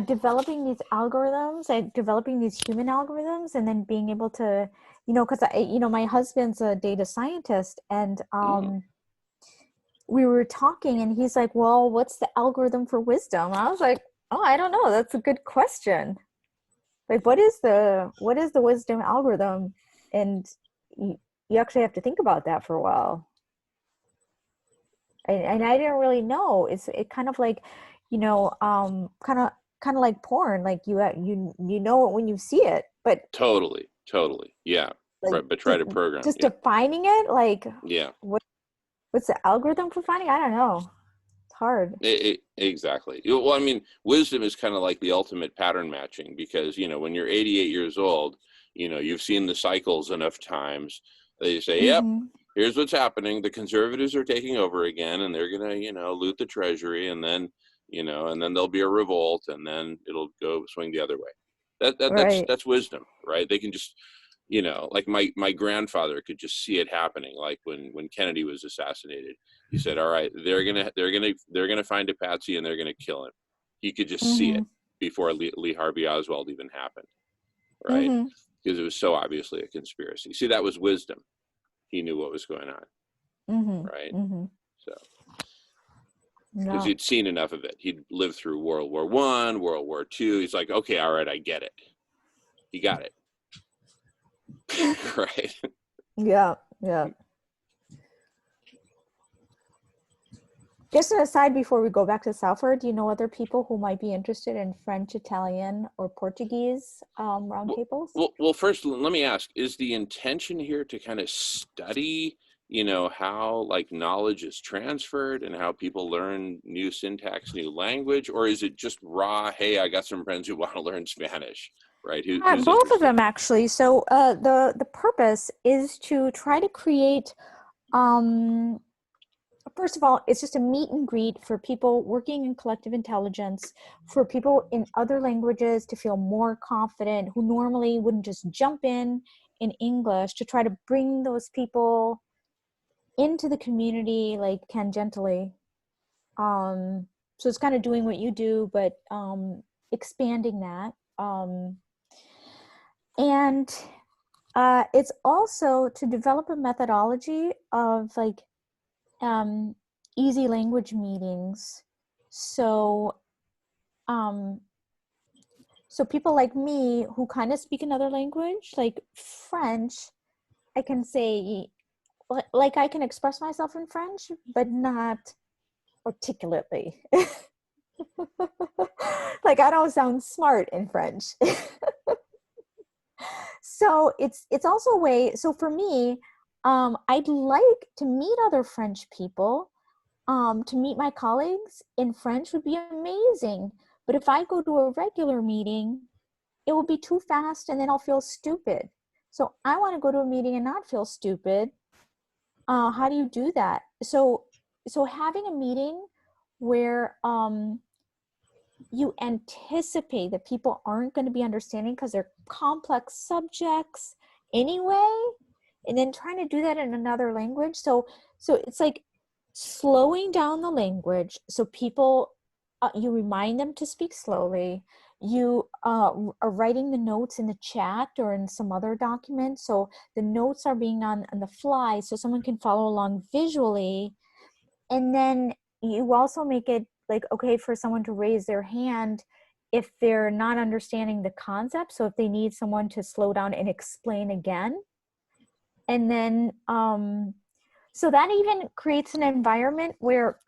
developing these algorithms, like developing these human algorithms, and then being able to, because my husband's a data scientist, and we were talking, and he's like, well, what's the algorithm for wisdom? I was like, oh, I don't know. That's a good question. Like, what is the wisdom algorithm? And you actually have to think about that for a while. And I didn't really know. It kind of like, kind of kind of like porn. Like you know it when you see it, but Totally. Yeah. like But try to program. just Yeah. defining it, like Yeah. what's the algorithm for finding? I don't know. It's hard. Exactly. Well, I mean, wisdom is kind of like the ultimate pattern matching, because, when you're 88 years old, you've seen the cycles enough times. They say, yep, Mm-hmm. here's what's happening. The conservatives are taking over again, and they're going to, loot the treasury, and then, and then there'll be a revolt, and then it'll go swing the other way. Right. That's wisdom, right? They can just, like my grandfather could just see it happening. Like when Kennedy was assassinated, he said, all right, they're gonna find a patsy and they're gonna kill him. He could just see Mm-hmm. it before Lee Harvey Oswald even happened, right? Mm-hmm. Because it was so obviously a conspiracy. See, that was wisdom. He knew what was going on, right? Mm-hmm. Mm-hmm. So, because No. he'd seen enough of it. He'd lived through World War I, World War II. He's like, okay, all right, I get it. He got it. Right. Yeah. Yeah. Just an aside before we go back to Salford, do you know other people who might be interested in French, Italian, or Portuguese roundtables? Well, first, let me ask, is the intention here to kind of study, how like knowledge is transferred and how people learn new syntax, new language, or is it just raw, hey, I got some friends who want to learn Spanish, right? Who's Both of interested? them, actually. So the purpose is to try to create, first of all, it's just a meet and greet for people working in collective intelligence, for people in other languages to feel more confident, who normally wouldn't just jump in English, to try to bring those people into the community like tangentially. So it's kind of doing what you do, but expanding that. And it's also to develop a methodology of like easy language meetings. So so people like me who kind of speak another language, like French, I can say, like I can express myself in French, but not articulately. Like I don't sound smart in French. So it's also a way. So for me, I'd like to meet other French people. To meet my colleagues in French would be amazing. But if I go to a regular meeting, it will be too fast and then I'll feel stupid. So I want to go to a meeting and not feel stupid. How do you do that? So having a meeting where you anticipate that people aren't going to be understanding because they're complex subjects anyway, and then trying to do that in another language. So it's like slowing down the language so people, you remind them to speak slowly. You are writing the notes in the chat or in some other document, so the notes are being on the fly so someone can follow along visually. And then you also make it like okay for someone to raise their hand if they're not understanding the concept, so if they need someone to slow down and explain again. And then so that even creates an environment where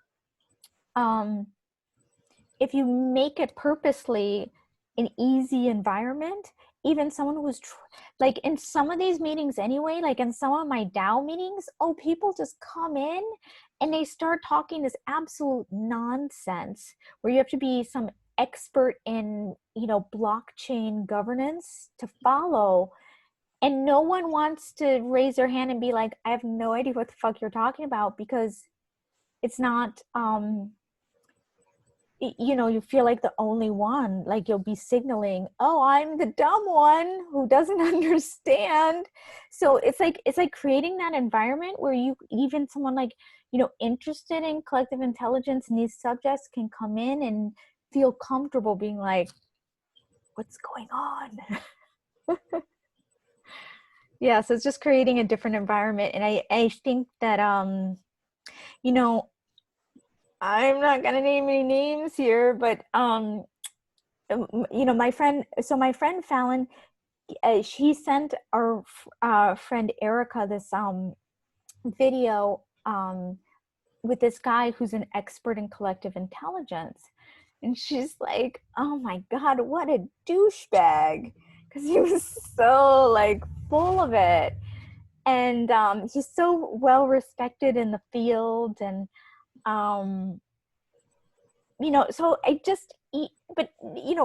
if you make it purposely an easy environment, even someone who's like in some of these meetings anyway, like in some of my DAO meetings, oh, people just come in and they start talking this absolute nonsense where you have to be some expert in, blockchain governance to follow. And no one wants to raise their hand and be like, I have no idea what the fuck you're talking about, because it's not, you feel like the only one, like you'll be signaling, oh, I'm the dumb one who doesn't understand. So it's like creating that environment where you, even someone like, interested in collective intelligence and these subjects can come in and feel comfortable being like, what's going on? Yeah, so it's just creating a different environment. And I think that I'm not gonna name any names here, but my friend Fallon, she sent our friend Erica this video with this guy who's an expert in collective intelligence. And she's like, oh my God, what a douchebag. Because he was so like full of it. And he's so well respected in the field. And, um, so I just, but,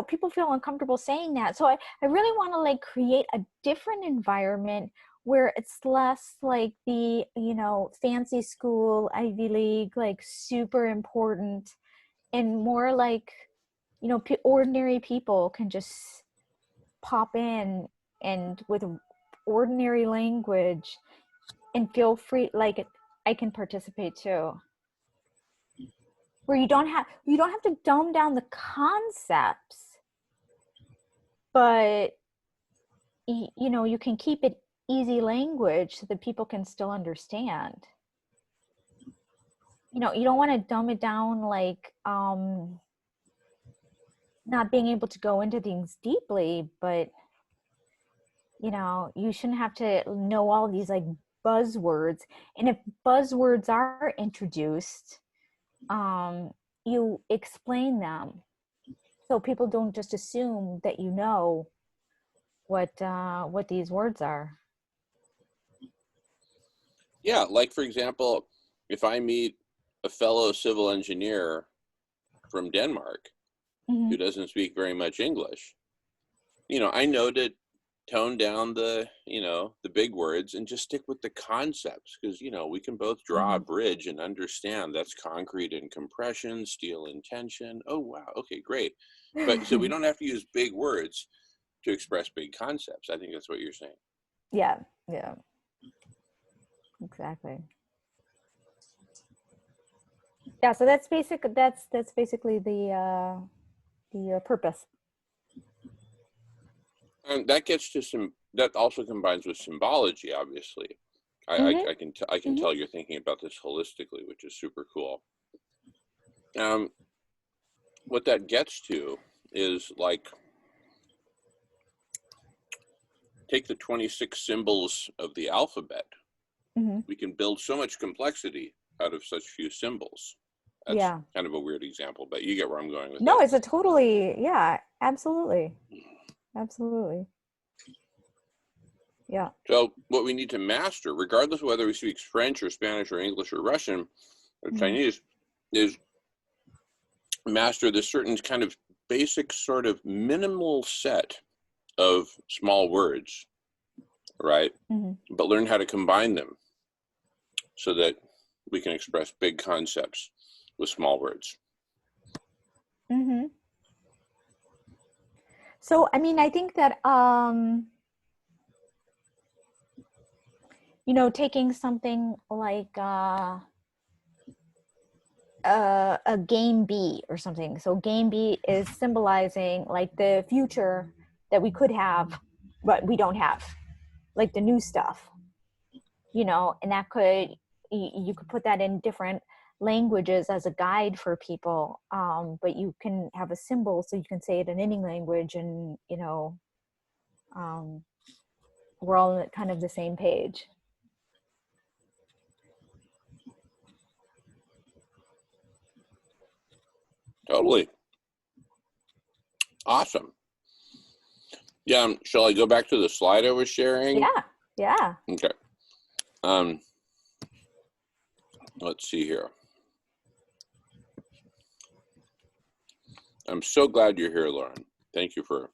people feel uncomfortable saying that. So I really want to like create a different environment where it's less like the, fancy school, Ivy League, like super important, and more like, ordinary people can just pop in and with ordinary language and feel free, like I can participate too. Where you don't have to dumb down the concepts, but you can keep it easy language so that people can still understand. You don't want to dumb it down like not being able to go into things deeply, but you shouldn't have to know all these like buzzwords. And if buzzwords are introduced, you explain them so people don't just assume that what these words are. Yeah, like for example, if I meet a fellow civil engineer from Denmark who doesn't speak very much English, I know to tone down the big words and just stick with the concepts, because we can both draw a bridge and understand that's concrete and compression, steel and tension. Oh wow, okay, great. But so we don't have to use big words to express big concepts. I think that's what you're saying. Yeah, exactly. Yeah, so that's basically the purpose. And that gets to that also combines with symbology, obviously. I can tell you're thinking about this holistically, which is super cool. What that gets to is like, take the 26 symbols of the alphabet. We can build so much complexity out of such few symbols. That's kind of a weird example, but you get where I'm going with No, that. it's a totally, absolutely. Yeah. So what we need to master, regardless of whether we speak French or Spanish or English or Russian or Chinese, is master this certain kind of basic sort of minimal set of small words, right? But learn how to combine them so that we can express big concepts with small words. So, I mean, I think that, taking something like a game B or something. So game B is symbolizing like the future that we could have, but we don't have, like the new stuff, and that you could put that in different languages as a guide for people. But you can have a symbol so you can say it in any language, and, we're all on kind of the same page. Totally. Awesome. Yeah, shall I go back to the slide I was sharing? Yeah. Okay. Let's see here. I'm so glad you're here, Lauren. Thank you for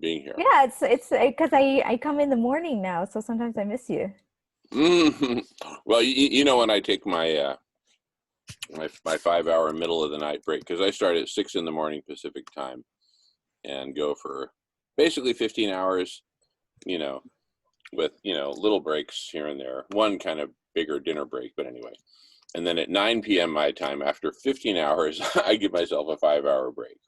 being here. Yeah, it's because I come in the morning now, so sometimes I miss you. Well, when I take my my 5-hour middle of the night break, because I start at 6 in the morning Pacific time and go for basically 15 hours, with little breaks here and there, one kind of bigger dinner break, but anyway. And then at 9 p.m. my time, after 15 hours, I give myself a 5-hour break.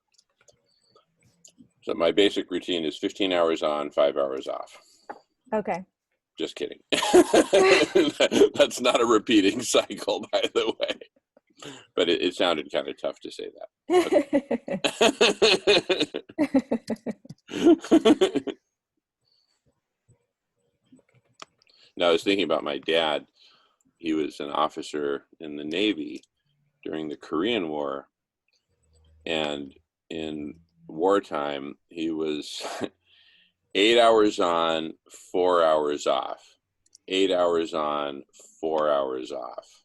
So my basic routine is 15 hours on, 5 hours off. Okay. Just kidding. That's not a repeating cycle, by the way. But it sounded kind of tough to say that. Now, I was thinking about my dad. He was an officer in the Navy during the Korean War. And in wartime, he was 8 hours on, 4 hours off, 8 hours on, 4 hours off.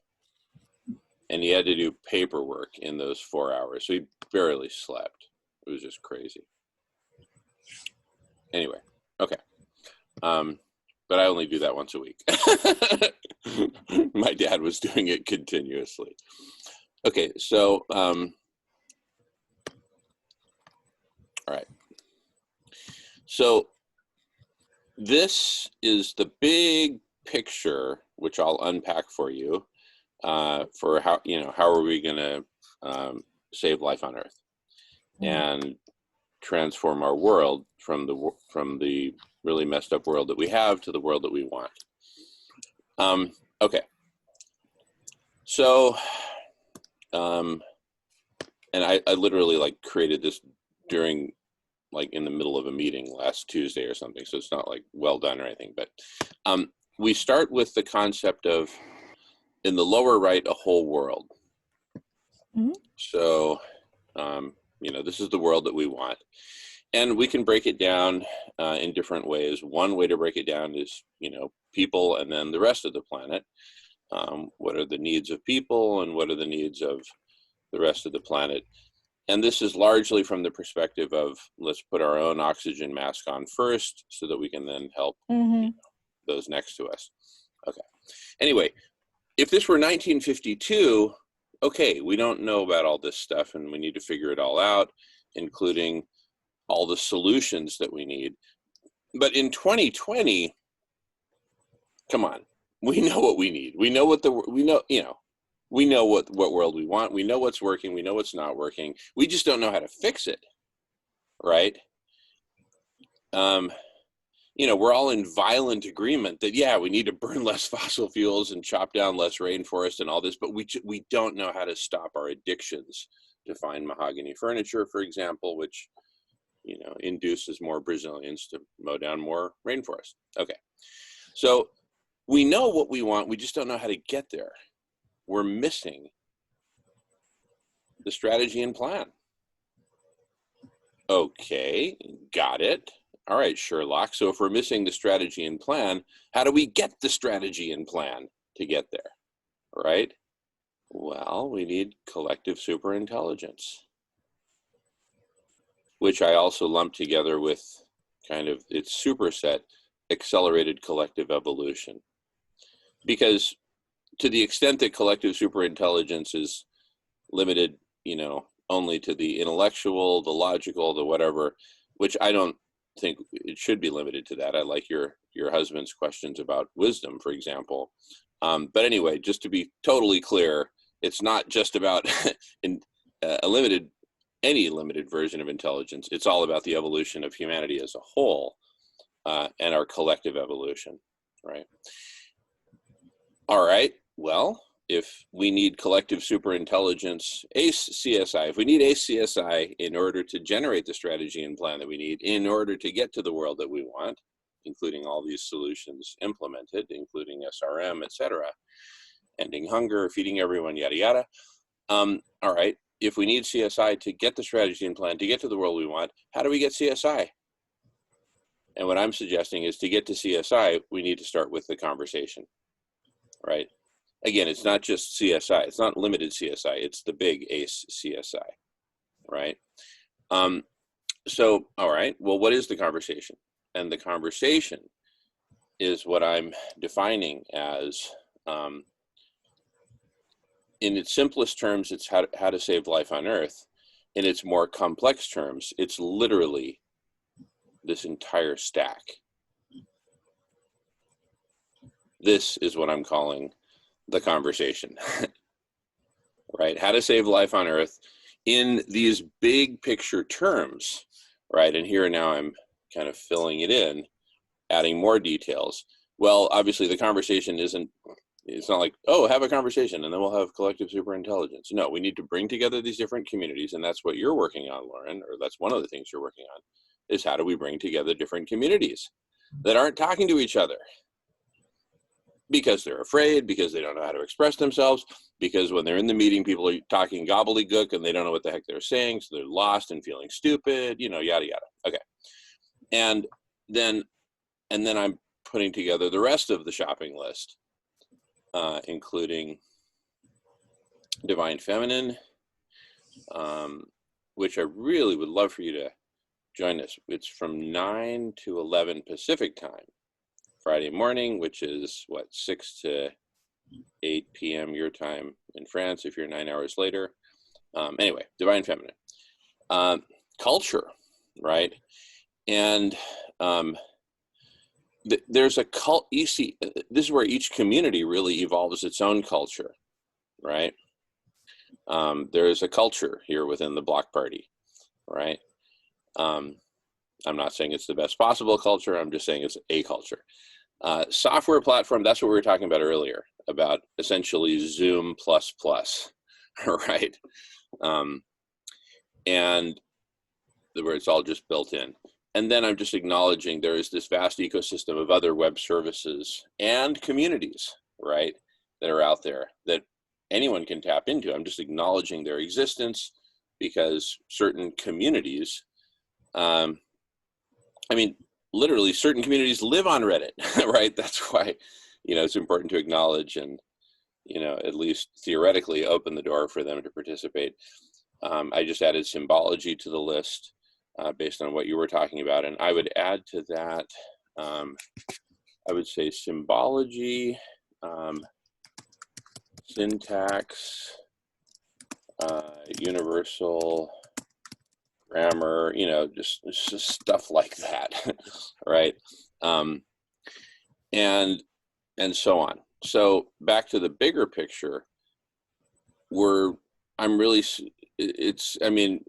And he had to do paperwork in those 4 hours. So he barely slept. It was just crazy. Anyway, okay. But I only do that once a week. My dad was doing it continuously. Okay, so, all right. So this is the big picture, which I'll unpack for you, for how, how are we going to save life on Earth and transform our world from the really messed up world that we have to the world that we want. Okay. So, and I literally created this during, in the middle of a meeting last Tuesday or something. So it's not well done or anything, but we start with the concept of, in the lower right, a whole world. Mm-hmm. So, this is the world that we want. And we can break it down in different ways. One way to break it down is, people and then the rest of the planet. What are the needs of people and what are the needs of the rest of the planet? And this is largely from the perspective of, let's put our own oxygen mask on first so that we can then help those next to us. Okay. Anyway, if this were 1952, okay, we don't know about all this stuff and we need to figure it all out, including all the solutions that we need. But in 2020, come on, we know what we need. We know what we know what world we want. We know what's working. We know what's not working. We just don't know how to fix it, right? We're all in violent agreement that, yeah, we need to burn less fossil fuels and chop down less rainforest and all this, but we don't know how to stop our addictions to fine mahogany furniture, for example, which induces more Brazilians to mow down more rainforest. Okay. So we know what we want. We just don't know how to get there. We're missing the strategy and plan. Okay. Got it. All right, Sherlock. So if we're missing the strategy and plan, how do we get the strategy and plan to get there? Right? Well, we need collective superintelligence, which I also lump together with kind of its superset, accelerated collective evolution. Because to the extent that collective superintelligence is limited, only to the intellectual, the logical, the whatever, which I don't think it should be limited to that. I like your husband's questions about wisdom, for example. But anyway, just to be totally clear, it's not just about any limited version of intelligence. It's all about the evolution of humanity as a whole, and our collective evolution, right? All right, well, if we need collective superintelligence, ACE CSI, if we need ACE CSI in order to generate the strategy and plan that we need in order to get to the world that we want, including all these solutions implemented, including SRM, et cetera, ending hunger, feeding everyone, yada, yada. All right, if we need CSI to get the strategy and plan to get to the world we want, how do we get CSI? And what I'm suggesting is, to get to CSI, we need to start with the conversation, right? Again, it's not just CSI. It's not limited CSI. It's the big ACE CSI, right? So, all right, well, what is the conversation? And the conversation is what I'm defining as, in its simplest terms, it's how to save life on Earth. In its more complex terms, it's literally this entire stack. This is what I'm calling the conversation, right? How to save life on Earth in these big picture terms, right? And here now I'm kind of filling it in, adding more details. Well, obviously the conversation it's not like, oh, have a conversation and then we'll have collective superintelligence. No, we need to bring together these different communities, and that's what you're working on, Lauren, or that's one of the things you're working on, is how do we bring together different communities that aren't talking to each other? because they're afraid, because they don't know how to express themselves, because when they're in the meeting, people are talking gobbledygook and they don't know what the heck they're saying, so they're lost and feeling stupid, you know, yada yada. Okay, and then I'm putting together the rest of the shopping list, including Divine Feminine, which I really would love for you to join us. It's from 9 to 11 Pacific time, Friday morning, which is what, 6 to 8 p.m. your time in France if you're 9 hours later. Anyway, Divine Feminine. Culture, right? And there's a cult, you see, this is where each community really evolves its own culture, right? There's a culture here within the block party, right? I'm not saying it's the best possible culture. I'm just saying it's a culture. Software platform, that's what we were talking about earlier, about essentially Zoom plus plus, right? And where it's all just built in. And then I'm just acknowledging there is this vast ecosystem of other web services and communities, right, that are out there that anyone can tap into. I'm just acknowledging their existence because certain communities, I mean, literally certain communities live on Reddit, right? That's why, you know, it's important to acknowledge and, you know, at least theoretically open the door for them to participate. I just added symbology to the list based on what you were talking about. And I would add to that, I would say symbology, syntax, universal grammar, you know, just stuff like that, right? And so on. So back to the bigger picture, I mean,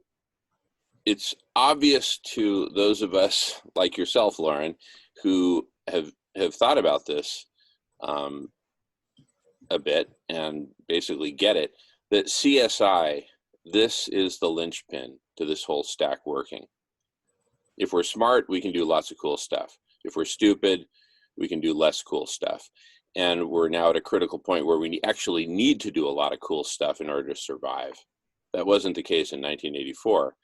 it's obvious to those of us like yourself, Lauren, who have thought about this a bit and basically get it, that CSI, this is the linchpin to this whole stack working. If we're smart, we can do lots of cool stuff. If we're stupid, we can do less cool stuff. And we're now at a critical point where we actually need to do a lot of cool stuff in order to survive. That wasn't the case in 1984,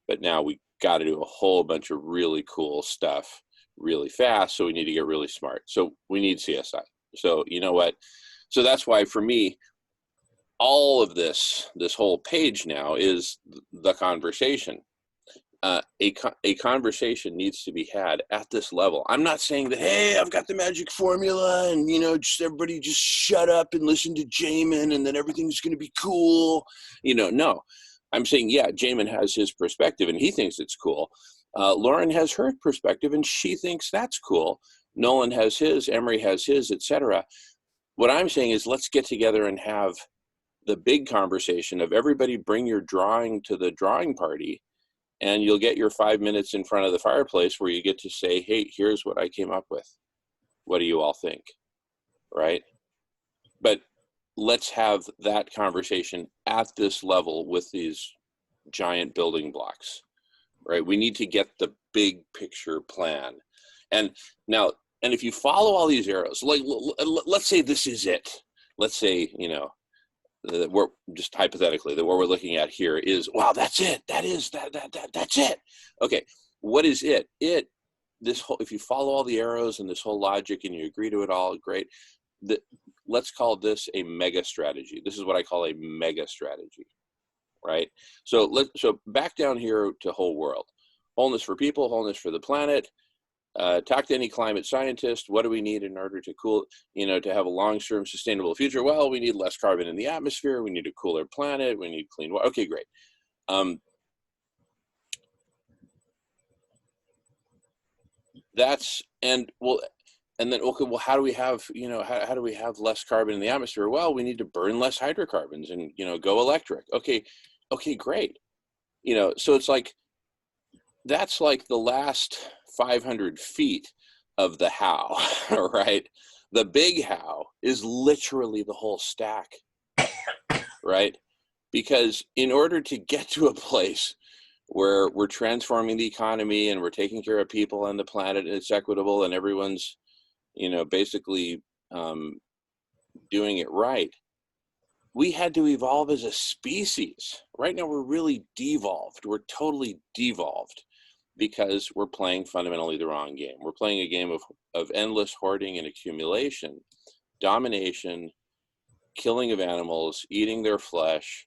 but now we got to do a whole bunch of really cool stuff really fast, so we need to get really smart. So we need CSI. So you know what? So that's why for me, all of this whole page now is the conversation. A conversation needs to be had at this level. I'm not saying that, hey, I've got the magic formula and, you know, just everybody just shut up and listen to Jamen and then everything's going to be cool. You know, no. I'm saying, yeah, Jamen has his perspective and he thinks it's cool. Lauren has her perspective and she thinks that's cool. Nolan has his, Emery has his, etc. What I'm saying is let's get together and have the big conversation of everybody bring your drawing to the drawing party, and you'll get your 5 minutes in front of the fireplace where you get to say, hey, here's what I came up with. What do you all think? Right? But let's have that conversation at this level with these giant building blocks, right? We need to get the big picture plan. And now, and if you follow all these arrows, like, let's say this is it. Let's say, you know, we're just hypothetically that what we're looking at here is, wow, that's it. That's it. Okay. What is it? This whole, if you follow all the arrows and this whole logic and you agree to it all, great. Let's call this a mega strategy. This is what I call a mega strategy, right? So back down here to whole world, wholeness for people, wholeness for the planet. Talk to any climate scientist. What do we need in order to cool, you know, to have a long-term sustainable future? Well, we need less carbon in the atmosphere. We need a cooler planet. We need clean water. Okay, great. And then, okay, well, how do we have, you know, how do we have less carbon in the atmosphere? Well, we need to burn less hydrocarbons and, you know, go electric. Okay, great. You know, so it's like, that's like the last 500 feet of the how, right? The big how is literally the whole stack, right? Because in order to get to a place where we're transforming the economy and we're taking care of people and the planet and it's equitable and everyone's, you know, basically doing it right, we had to evolve as a species. Right now, we're really devolved. We're totally devolved because we're playing fundamentally the wrong game. We're playing a game of endless hoarding and accumulation, domination, killing of animals, eating their flesh,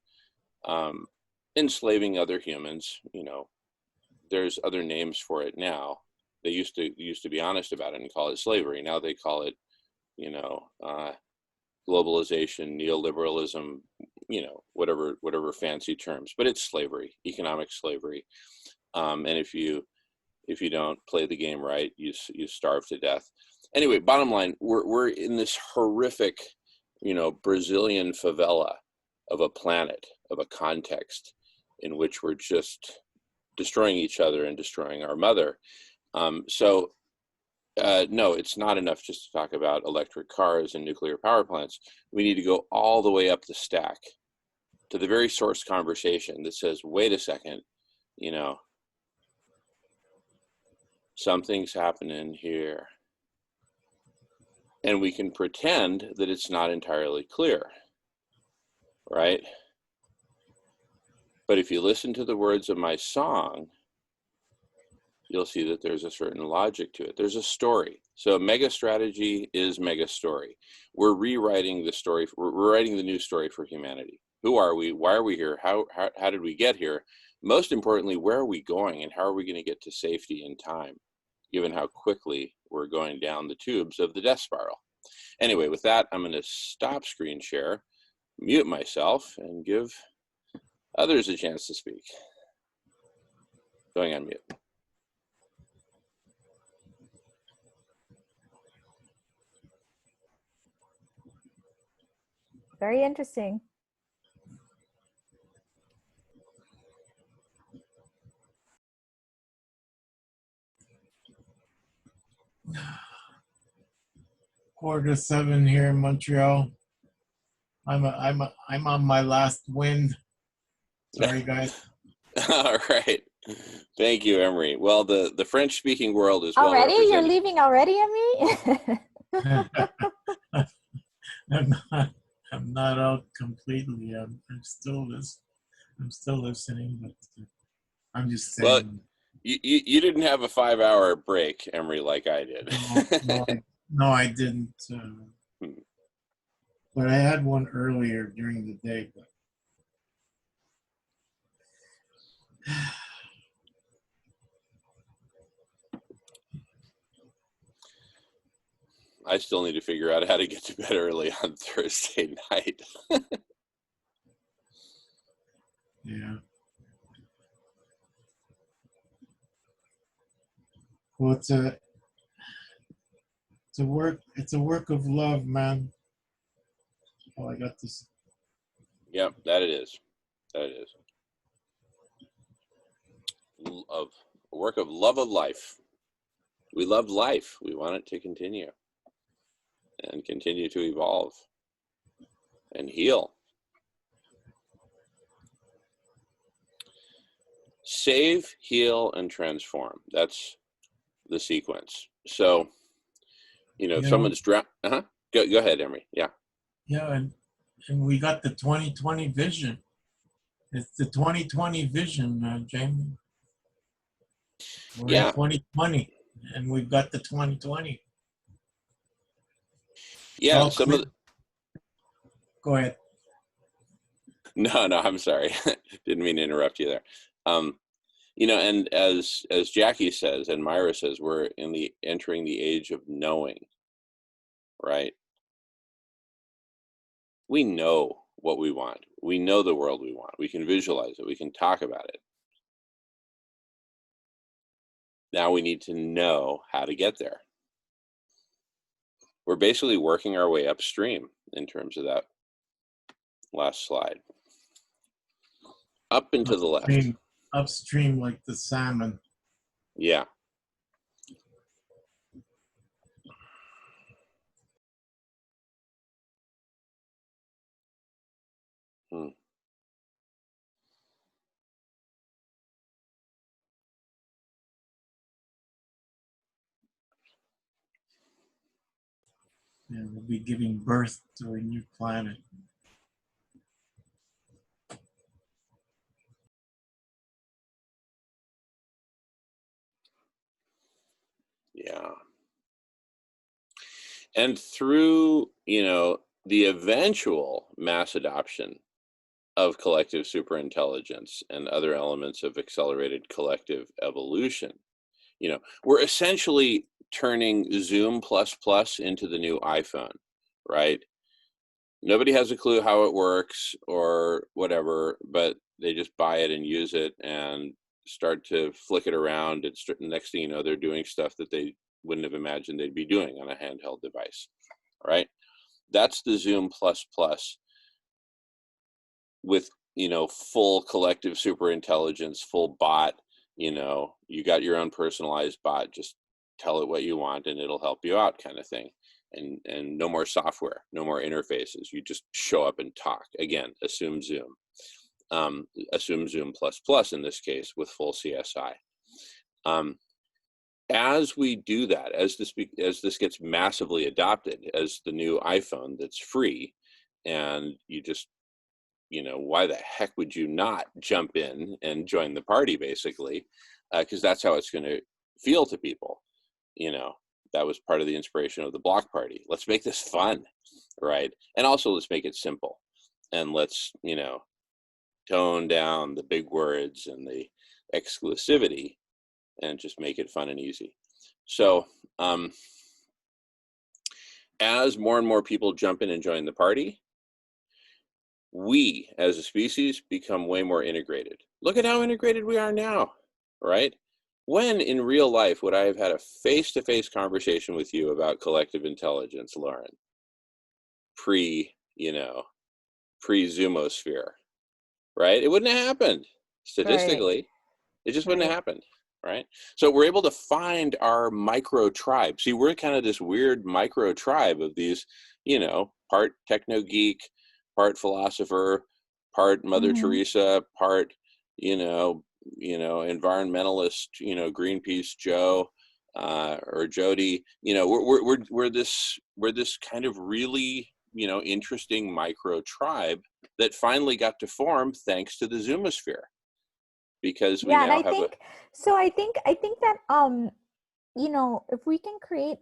enslaving other humans. You know, there's other names for it now. They used to be honest about it and call it slavery. Now they call it, you know, globalization, neoliberalism, you know, whatever fancy terms, but it's slavery, economic slavery. And if you don't play the game right, you starve to death. Anyway, bottom line, we're in this horrific, you know, Brazilian favela of a planet, of a context in which we're just destroying each other and destroying our mother. No, it's not enough just to talk about electric cars and nuclear power plants. We need to go all the way up the stack to the very source conversation that says, wait a second, you know, something's happening here. And we can pretend that it's not entirely clear, right? But if you listen to the words of my song, you'll see that there's a certain logic to it. There's a story. So mega strategy is mega story. We're rewriting the story. We're writing the new story for humanity. Who are we? Why are we here? How did we get here? Most importantly, where are we going and how are we going to get to safety in time, given how quickly we're going down the tubes of the death spiral? Anyway, with that, I'm going to stop screen share, mute myself, and give others a chance to speak. Going on mute. Very interesting. Quarter to 7 here in Montreal. I'm on my last wind. Sorry, guys. All right. Thank you, Emery. Well, the French-speaking world is well Already? You're represented. leaving already, Emmy? I'm not out completely. I'm still listening, but I'm just saying. Well, you didn't have a 5-hour break, Emery, like I did. No, I didn't. But I had one earlier during the day. But I still need to figure out how to get to bed early on Thursday night. yeah. Well, it's a work of love, man. Oh, I got this. Yep, that it is. That it is. A work of love of life. We love life. We want it to continue and continue to evolve and heal. Save, heal, and transform. That's the sequence. So, you know, if someone's drowned, go ahead, Emery. Yeah. Yeah, and we got the 2020 vision. It's the 2020 vision, Jamie. We're in 2020, and we've got the 2020. Yeah, Go ahead. No, I'm sorry. Didn't mean to interrupt you there. You know, and as Jackie says and Myra says, we're entering the age of knowing, right? We know what we want. We know the world we want. We can visualize it. We can talk about it. Now we need to know how to get there. We're basically working our way upstream in terms of that last slide. Up and to the left. Upstream like the salmon. Yeah. and we'll be giving birth to a new planet. Yeah. And through, the eventual mass adoption of collective superintelligence and other elements of accelerated collective evolution, we're essentially turning Zoom plus plus into the new iPhone, right? Nobody has a clue how it works or whatever, but they just buy it and use it and start to flick it around. And next thing you know, they're doing stuff that they wouldn't have imagined they'd be doing on a handheld device, right? That's the Zoom plus plus with, full collective super intelligence, full bot. You got your own personalized bot. Just tell it what you want and it'll help you out, kind of thing. And no more software, no more interfaces. You just show up and talk. Again, assume Zoom. Assume Zoom plus plus in this case with full CSI. As we do that, as this gets massively adopted as the new iPhone that's free, and you just, why the heck would you not jump in and join the party, basically? Because that's how it's going to feel to people. That was part of the inspiration of the block party. Let's make this fun, right? And also let's make it simple, and let's, tone down the big words and the exclusivity and just make it fun and easy. So as more and more people jump in and join the party, we as a species become way more integrated. Look at how integrated we are now, right? When in real life would I have had a face-to-face conversation with you about collective intelligence, Lauren? Pre-Zoomosphere, right? It wouldn't have happened. Statistically, Right. it just wouldn't have Right. happened, right? So we're able to find our micro tribe. See, we're kind of this weird micro tribe of these, part techno geek, part philosopher, part Mother Mhm. Teresa, part, environmentalist, Greenpeace Joe, or Jody. We're this kind of really, interesting micro tribe that finally got to form thanks to the Zoomosphere, because we Yeah, and now I have a think that if we can create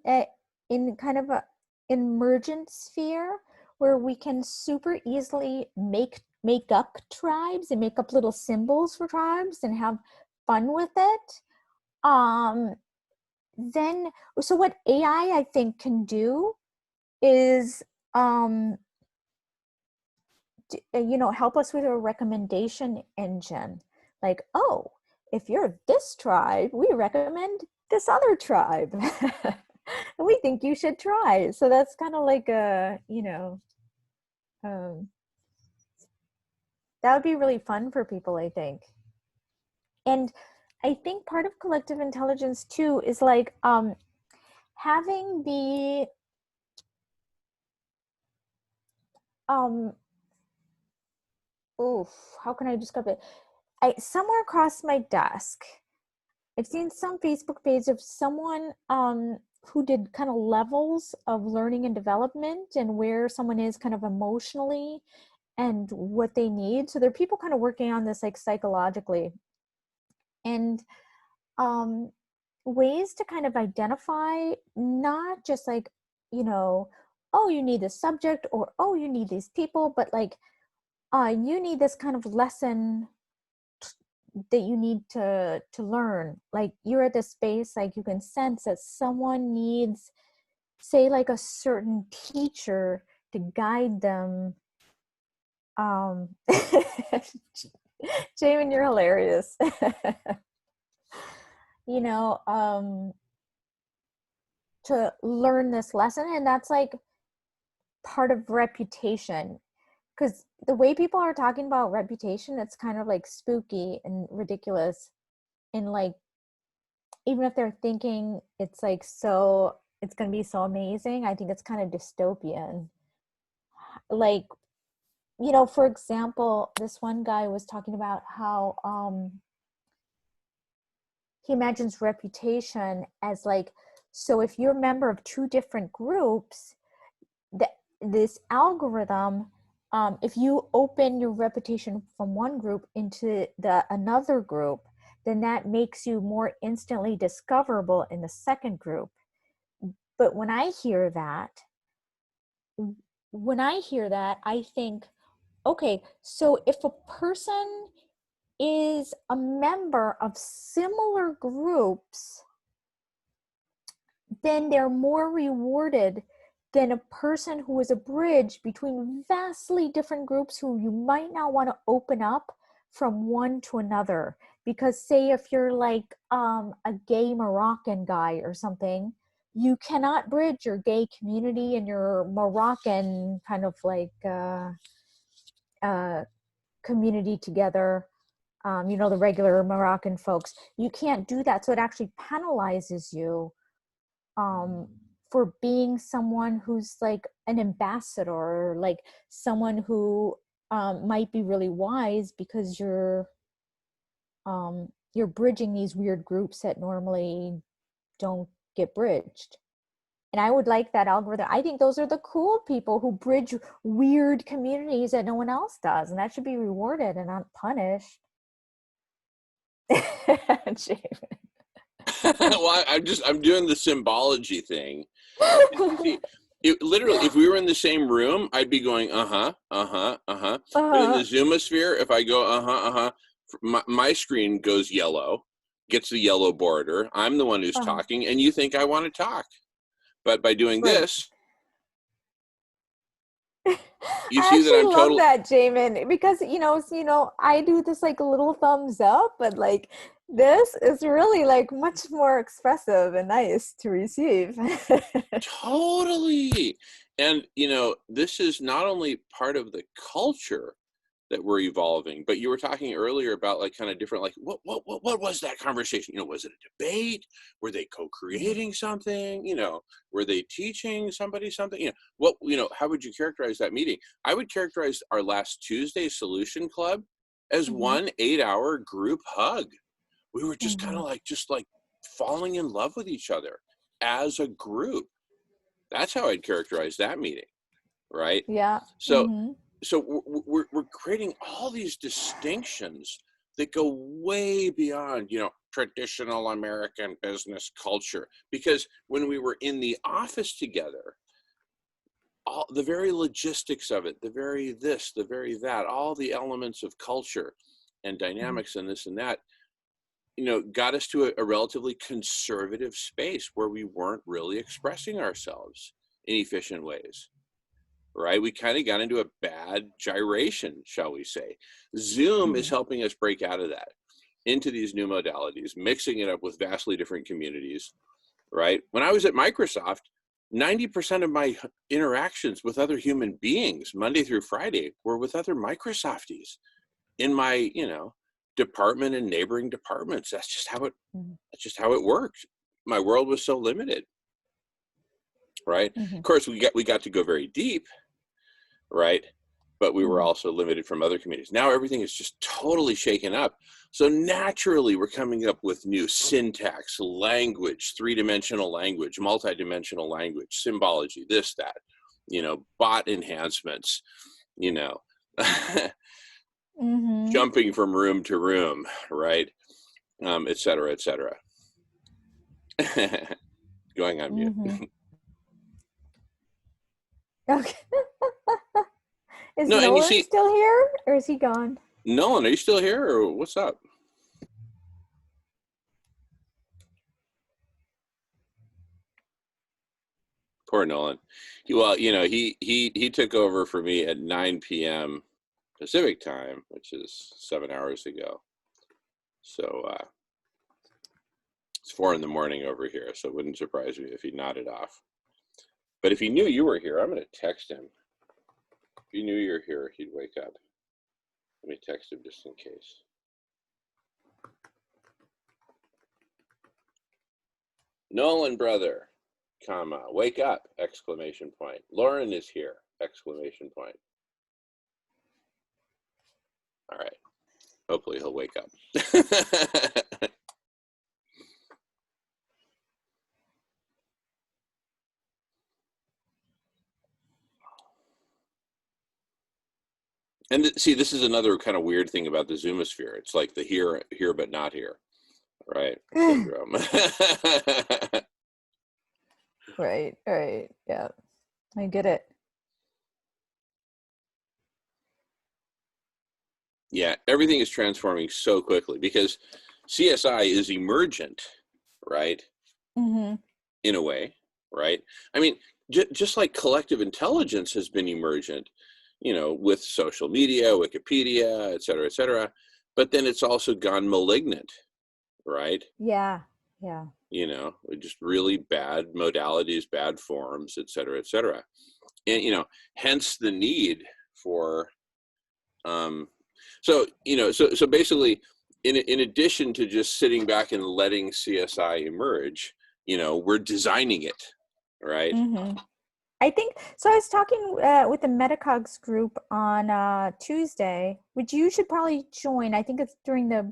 in kind of a emergent sphere where we can super easily make up tribes and make up little symbols for tribes and have fun with it, um then so what AI I think can do is um help us with a recommendation engine. Like, oh, if you're this tribe, we recommend this other tribe. And we think you should try. So that's kind of like um, that would be really fun for people, I think. And I think part of collective intelligence too is like having the um oof, how can I describe it? Somewhere across my desk, I've seen some Facebook page of someone who did kind of levels of learning and development and where someone is kind of emotionally and what they need. So there are people kind of working on this like psychologically, and um, ways to kind of identify not just like, oh, you need this subject or oh, you need these people, but like you need this kind of lesson that you need to learn. Like you're at this space, like you can sense that someone needs, say, like a certain teacher to guide them. Jamin, you're hilarious. you know to learn this lesson, and that's like part of reputation, because the way people are talking about reputation, it's kind of like spooky and ridiculous, and like even if they're thinking it's like so it's going to be so amazing, I think it's kind of dystopian. Like, for example, this one guy was talking about how he imagines reputation as like, so if you're a member of two different groups, this algorithm, if you open your reputation from one group into another group, then that makes you more instantly discoverable in the second group. But when I hear that, I think, okay, so if a person is a member of similar groups, then they're more rewarded than a person who is a bridge between vastly different groups who you might not want to open up from one to another. Because say if you're like a gay Moroccan guy or something, you cannot bridge your gay community and your Moroccan kind of like community together. The regular Moroccan folks, you can't do that. So it actually penalizes you for being someone who's like an ambassador, or like someone who might be really wise, because you're bridging these weird groups that normally don't get bridged. And I would like that algorithm. I think those are the cool people who bridge weird communities that no one else does, and that should be rewarded and not punished. Well, I'm doing the symbology thing. See, literally, if we were in the same room, I'd be going, but in the Zoomosphere, if I go, my screen goes yellow, gets the yellow border. I'm the one who's talking, and you think I want to talk. But by doing this, you see that I'm love totally. that, Jamen, because I do this like a little thumbs up, but like this is really like much more expressive and nice to receive. Totally. And this is not only part of the culture that we're evolving, but you were talking earlier about like kind of different, like what was that conversation? Was it a debate? Were they co-creating something? Were they teaching somebody something? How would you characterize that meeting? I would characterize our last Tuesday Solution Club as one 8-hour group hug. We were just kind of like falling in love with each other as a group. That's how I'd characterize that meeting, right? Yeah. So we're creating all these distinctions that go way beyond, traditional American business culture. Because when we were in the office together, all the very logistics of it, the very this, the very that, all the elements of culture and dynamics and this and that, got us to a relatively conservative space where we weren't really expressing ourselves in efficient ways. Right? We kind of got into a bad gyration, shall we say. Zoom is helping us break out of that into these new modalities, mixing it up with vastly different communities, right? When I was at Microsoft, 90% of my interactions with other human beings, Monday through Friday, were with other Microsofties in my, department and neighboring departments. That's just how it worked. My world was so limited. Right? Of course, we got to go very deep, right? But we were also limited from other communities. Now everything is just totally shaken up. So naturally, we're coming up with new syntax, language, three-dimensional language, multi-dimensional language, symbology, this, that, bot enhancements, jumping from room to room, right? Et cetera, et cetera. Going on mute. Okay. Is No, and you Nolan see, still here, or is he gone? Nolan, are you still here, or what's up? Poor Nolan. He took over for me at 9 p.m. Pacific time, which is 7 hours ago. So it's 4 in the morning over here, so it wouldn't surprise me if he nodded off. But if he knew you were here, I'm going to text him. If he knew you were here, he'd wake up. Let me text him just in case. Nolan, brother, comma, wake up, exclamation point. Lauren is here, exclamation point. All right. Hopefully he'll wake up. And see, this is another kind of weird thing about the Zoomosphere. It's like the here but not here, right? Syndrome. Right, right. Yeah, I get it. Yeah, everything is transforming so quickly because CSI is emergent, right? Mm-hmm. In a way, right? I mean, just like collective intelligence has been emergent, with social media, Wikipedia, et cetera, et cetera. But then it's also gone malignant, right? Yeah, yeah. With just really bad modalities, bad forms, et cetera, et cetera. And, hence the need for, so basically, in addition to just sitting back and letting CSI emerge, we're designing it, right? Mm-hmm. I think so. I was talking with the Metacogs group on Tuesday, which you should probably join. I think it's during the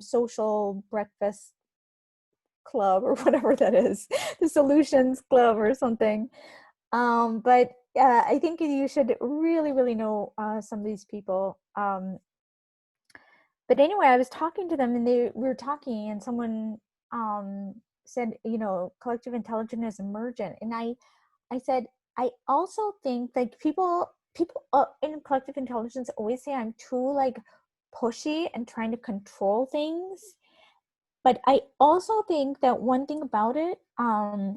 social breakfast club or whatever that is, the solutions club or something. But I think you should really, really know some of these people. But anyway, I was talking to them, and we were talking, and someone said, collective intelligence is emergent, and I said, I also think like people in collective intelligence always say I'm too like pushy and trying to control things. But I also think that one thing about it, I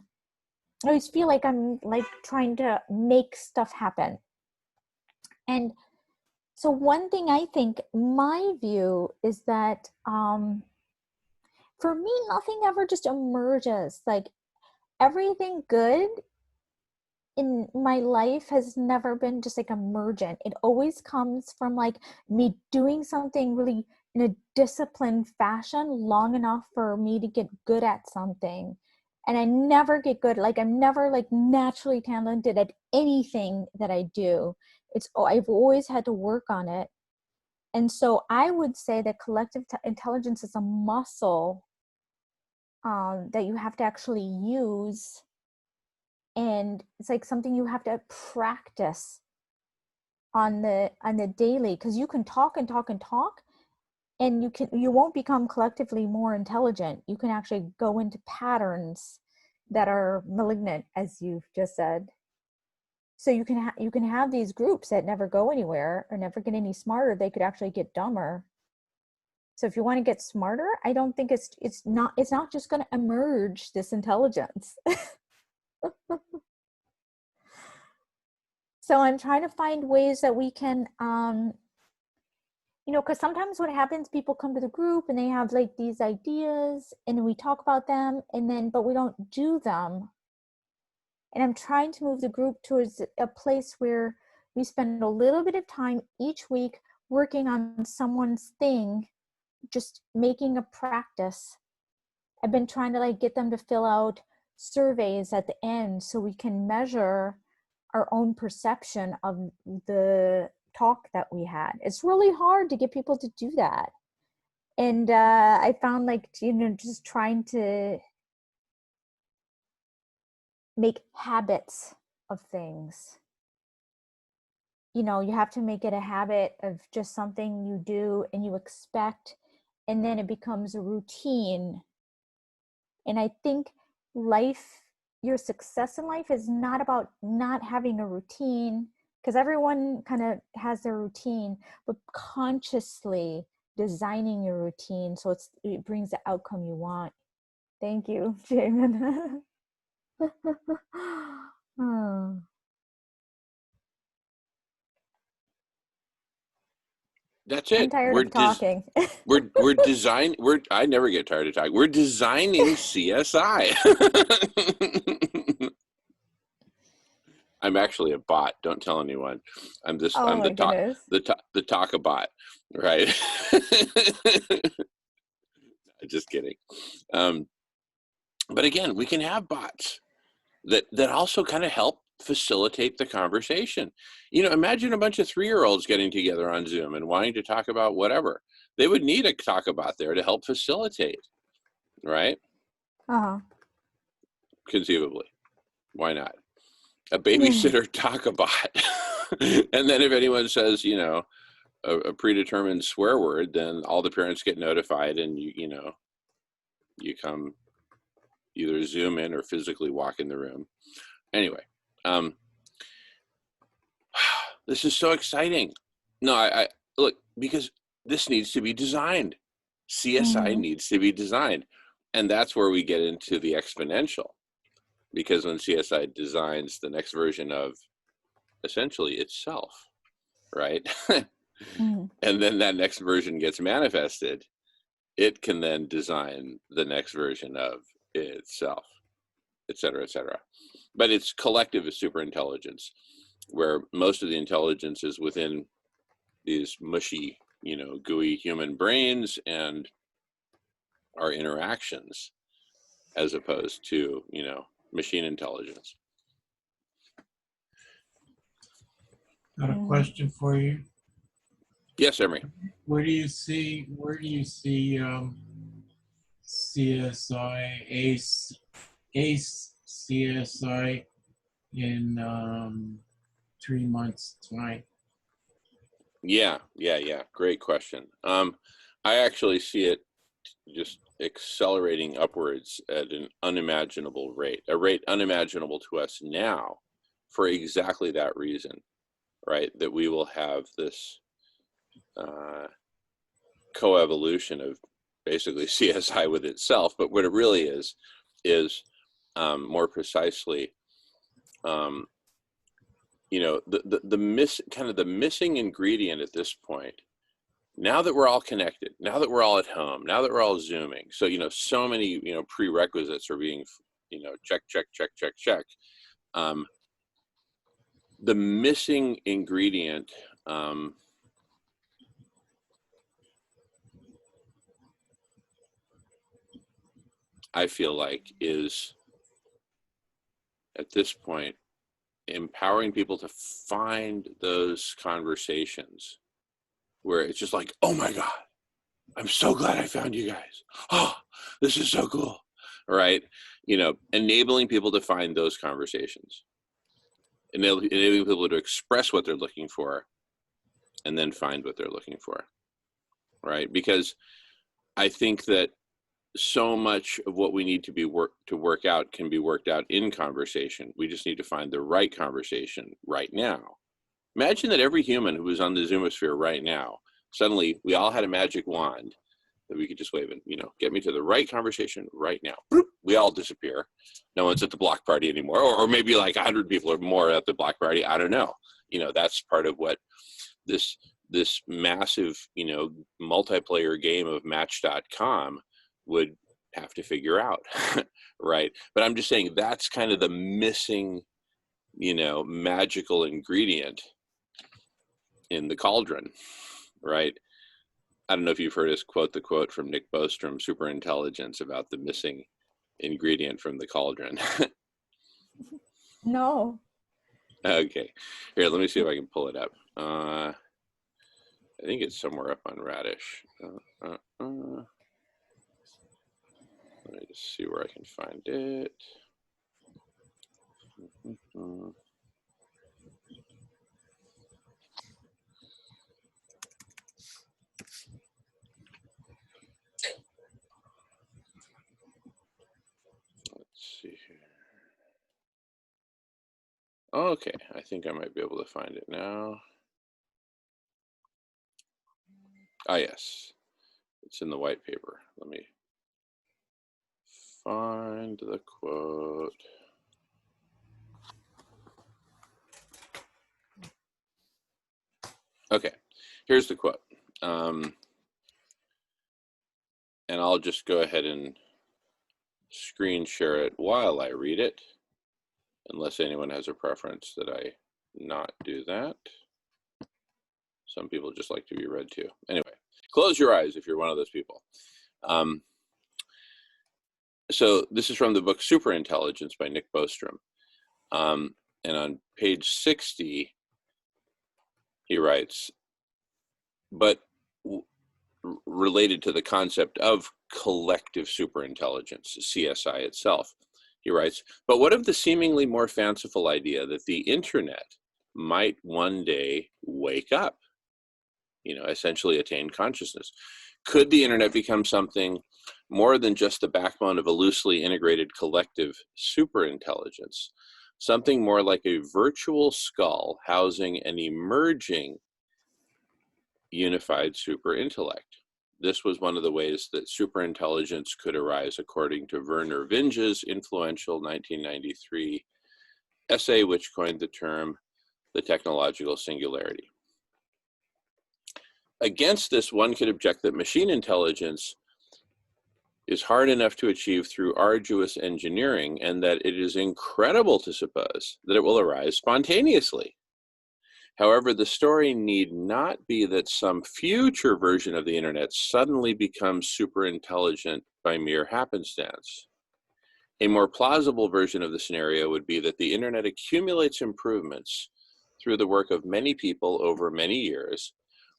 always feel like I'm like trying to make stuff happen. And so one thing I think, my view is that for me, nothing ever just emerges. Like everything good in my life has never been just like emergent. It always comes from like me doing something really in a disciplined fashion long enough for me to get good at something. And I never get good. Like I'm never like naturally talented at anything that I do. I've always had to work on it. And so I would say that collective intelligence is a muscle that you have to actually use, and it's like something you have to practice on the daily, because you can talk and talk and talk, and you won't become collectively more intelligent. You can actually go into patterns that are malignant, as you've just said. So you can have these groups that never go anywhere or never get any smarter. They could actually get dumber. So if you want to get smarter, I don't think it's not just going to emerge this intelligence. So I'm trying to find ways that we can, because sometimes what happens, people come to the group and they have like these ideas and we talk about them but we don't do them. And I'm trying to move the group towards a place where we spend a little bit of time each week working on someone's thing, just making a practice. I've been trying to like get them to fill out surveys at the end so we can measure our own perception of the talk that we had. It's really hard to get people to do that. And I found like, just trying to make habits of things. You have to make it a habit of just something you do and you expect, and then it becomes a routine. And I think your success in life is not about not having a routine, because everyone kind of has their routine, but consciously designing your routine so it brings the outcome you want. Thank you, Jamin. Oh. That's I'm it. tired of talking. I never get tired of talking. We're designing CSI. I'm actually a bot. Don't tell anyone. I'm Oh my goodness. the talk bot, right? Just kidding. But again, we can have bots that also kind of help facilitate the conversation. Imagine a bunch of 3-year-olds getting together on Zoom and wanting to talk about whatever. They would need a talk bot there to help facilitate, right? Uh-huh. Conceivably. Why not? a babysitter talk a bot. And then if anyone says, you know, a predetermined swear word, then all the parents get notified, and you know, you come either Zoom in or physically walk in the room. Anyway, this is so exciting. No, I look, because this needs to be designed. CSI needs to be designed. And that's where we get into the exponential, because when CSI designs the next version of essentially itself, right? And then that next version gets manifested, it can then design the next version of itself, et cetera, et cetera. But it's collective superintelligence, where most of the intelligence is within these mushy, you know, gooey human brains and our interactions, as opposed to, you know, machine intelligence. Got a question for you. Yes, Emery. Where do you see CSI Ace CSI in 3 months' time? Yeah. Great question. I actually see it just accelerating upwards at an unimaginable rate, a rate unimaginable to us now, for exactly that reason, right? That we will have this coevolution of basically CSI with itself. But what it really is more precisely, you know, the missing ingredient at this point. Now that we're all connected, now that we're all at home, now that we're all Zooming, so, you know, so many, you know, prerequisites are being, you know, check. The missing ingredient, I feel like, is at this point empowering people to find those conversations where it's just like, oh my God, I'm so glad I found you guys. Oh, this is so cool. Right? You know, enabling people to find those conversations, enabling people to express what they're looking for, and then find what they're looking for. Right? Because I think that so much of what we need to work out can be worked out in conversation. We just need to find the right conversation right now. Imagine that every human who was on the Zoomosphere right now, suddenly we all had a magic wand that we could just wave and, you know, get me to the right conversation right now. We all disappear. No one's at the block party anymore, or maybe like 100 people or more at the block party. I don't know. You know, that's part of what this massive, you know, multiplayer game of Match.com would have to figure out. Right? But I'm just saying that's kind of the missing, you know, magical ingredient in the cauldron, right? I don't know if you've heard us quote the quote from Nick Bostrom, Superintelligence, about the missing ingredient from the cauldron. No. Okay, here, let me see if I can pull it up. I think it's somewhere up on Radish. Let me just see where I can find it. Let's see here. Okay, I think I might be able to find it now. Ah, yes, it's in the white paper. Let me find the quote. Okay, here's the quote. And I'll just go ahead and screen share it while I read it, unless anyone has a preference that I not do that. Some people just like to be read to. Anyway, close your eyes if you're one of those people. So this is from the book Superintelligence by Nick Bostrom. And on page 60, he writes, but related to the concept of collective superintelligence, CSI itself, He writes, but what of the seemingly more fanciful idea that the internet might one day wake up, essentially attain consciousness? Could the internet become something more than just the backbone of a loosely integrated collective superintelligence, something more like a virtual skull housing an emerging unified superintellect? This was one of the ways that superintelligence could arise, according to Werner Vinge's influential 1993 essay, which coined the term the technological singularity. Against this, one could object that machine intelligence is hard enough to achieve through arduous engineering, and that it is incredible to suppose that it will arise spontaneously. However, the story need not be that some future version of the internet suddenly becomes super intelligent by mere happenstance. A more plausible version of the scenario would be that the internet accumulates improvements through the work of many people over many years,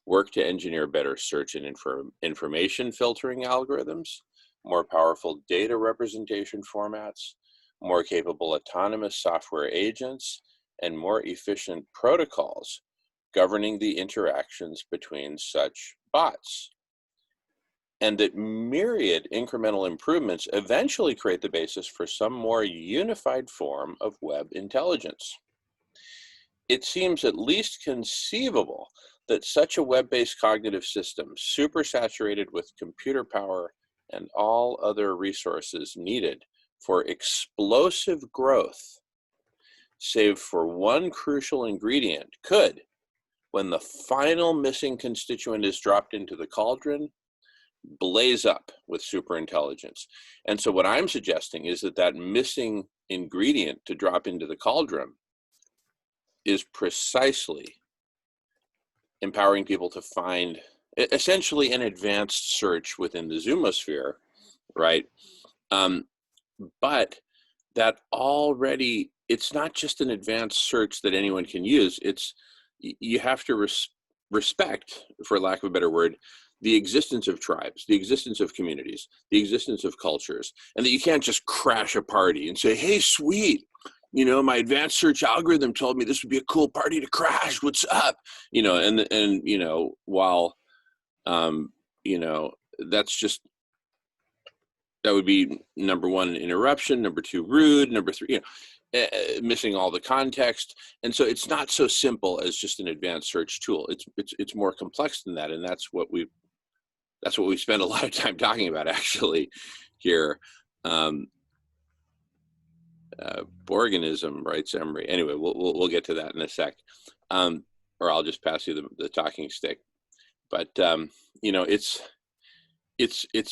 work to engineer better search and information filtering algorithms, more powerful data representation formats, more capable autonomous software agents, and more efficient protocols governing the interactions between such bots. And that myriad incremental improvements eventually create the basis for some more unified form of web intelligence. It seems at least conceivable that such a web-based cognitive system, supersaturated with computer power and all other resources needed for explosive growth, save for one crucial ingredient, could, when the final missing constituent is dropped into the cauldron, blaze up with superintelligence. And so what I'm suggesting is that that missing ingredient to drop into the cauldron is precisely empowering people to find essentially an advanced search within the zoomosphere, right? But that already, it's not just an advanced search that anyone can use. It's, you have to respect, for lack of a better word, the existence of tribes, the existence of communities, the existence of cultures, and that you can't just crash a party and say, hey, sweet, my advanced search algorithm told me this would be a cool party to crash. What's up? While, that's just, that would be number one, an interruption, number two, rude, number three, missing all the context. And so it's not so simple as just an advanced search tool. It's more complex than that. And that's what we spend a lot of time talking about actually here. Borganism, writes Emery. Anyway, we'll get to that in a sec. Or I'll just pass you the talking stick. But, it's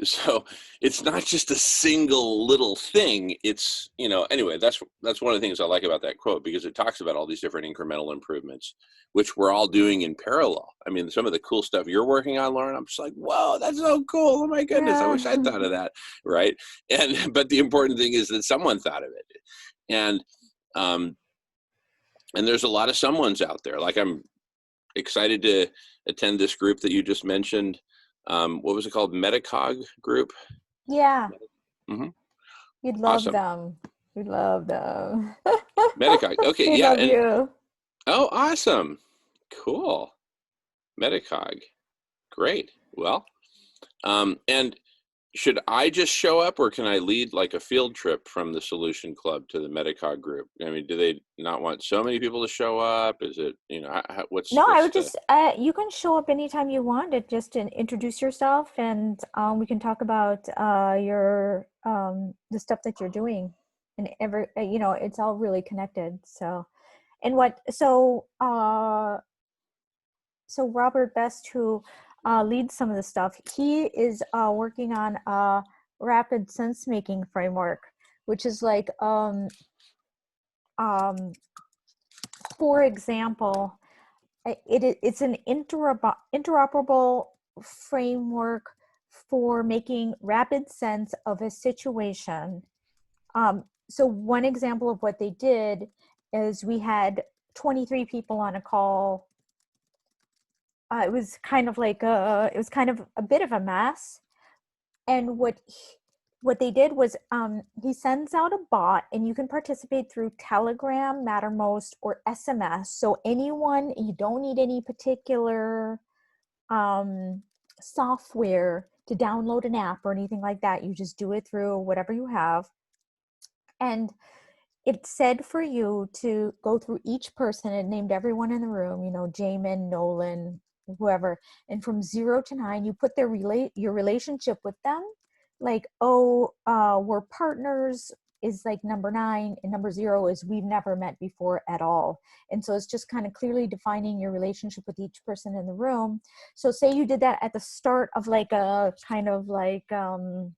so it's not just a single little thing. It's, anyway, that's one of the things I like about that quote, because it talks about all these different incremental improvements, which we're all doing in parallel. I mean, some of the cool stuff you're working on, Lauren, I'm just like, whoa, that's so cool. Oh my goodness. I wish I'd thought of that. Right. But the important thing is that someone thought of it. And there's a lot of someones out there. Like, I'm excited to attend this group that you just mentioned. What was it called? Metacog group? Yeah. Mm-hmm. You'd love Awesome. them. You'd love them. Metacog. Okay. They Yeah. love you. Oh, awesome. Cool. Metacog. Great. Well, and should I just show up, or can I lead like a field trip from the Solution Club to the Metacog group? I mean, do they not want so many people to show up? Is it, No, I would just, you can show up anytime you want. It just introduce yourself, and we can talk about your the stuff that you're doing, and it's all really connected. So, and so Robert Best, who leads some of the stuff, he is working on a rapid sense making framework, which is like, for example, it's an interoperable framework for making rapid sense of a situation. So one example of what they did is we had 23 people on a call. It was kind of like it was kind of a bit of a mess. And what they did was he sends out a bot, and you can participate through Telegram, Mattermost, or SMS. So anyone, you don't need any particular software to download an app or anything like that. You just do it through whatever you have. And it said for you to go through each person. It named everyone in the room, you know, Jamin, Nolan, whoever. And from 0 to 9, you put your relationship with them. Like, we're partners is like number 9, and number 0 is we've never met before at all. And so it's just kind of clearly defining your relationship with each person in the room. So say you did that at the start of like a kind of like a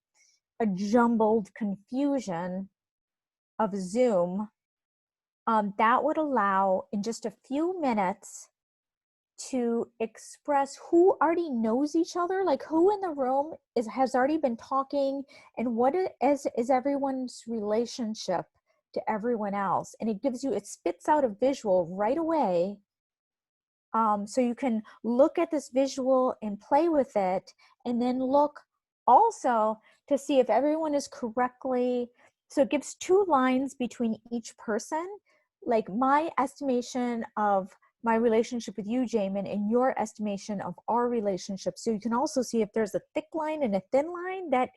jumbled confusion of Zoom, that would allow in just a few minutes to express who already knows each other, like who in the room has already been talking, and what is everyone's relationship to everyone else. And it spits out a visual right away. So you can look at this visual and play with it, and then look also to see if everyone is correctly. So it gives 2 lines between each person, like my estimation of my relationship with you, Jamin, and your estimation of our relationship. So you can also see if there's a thick line and a thin line that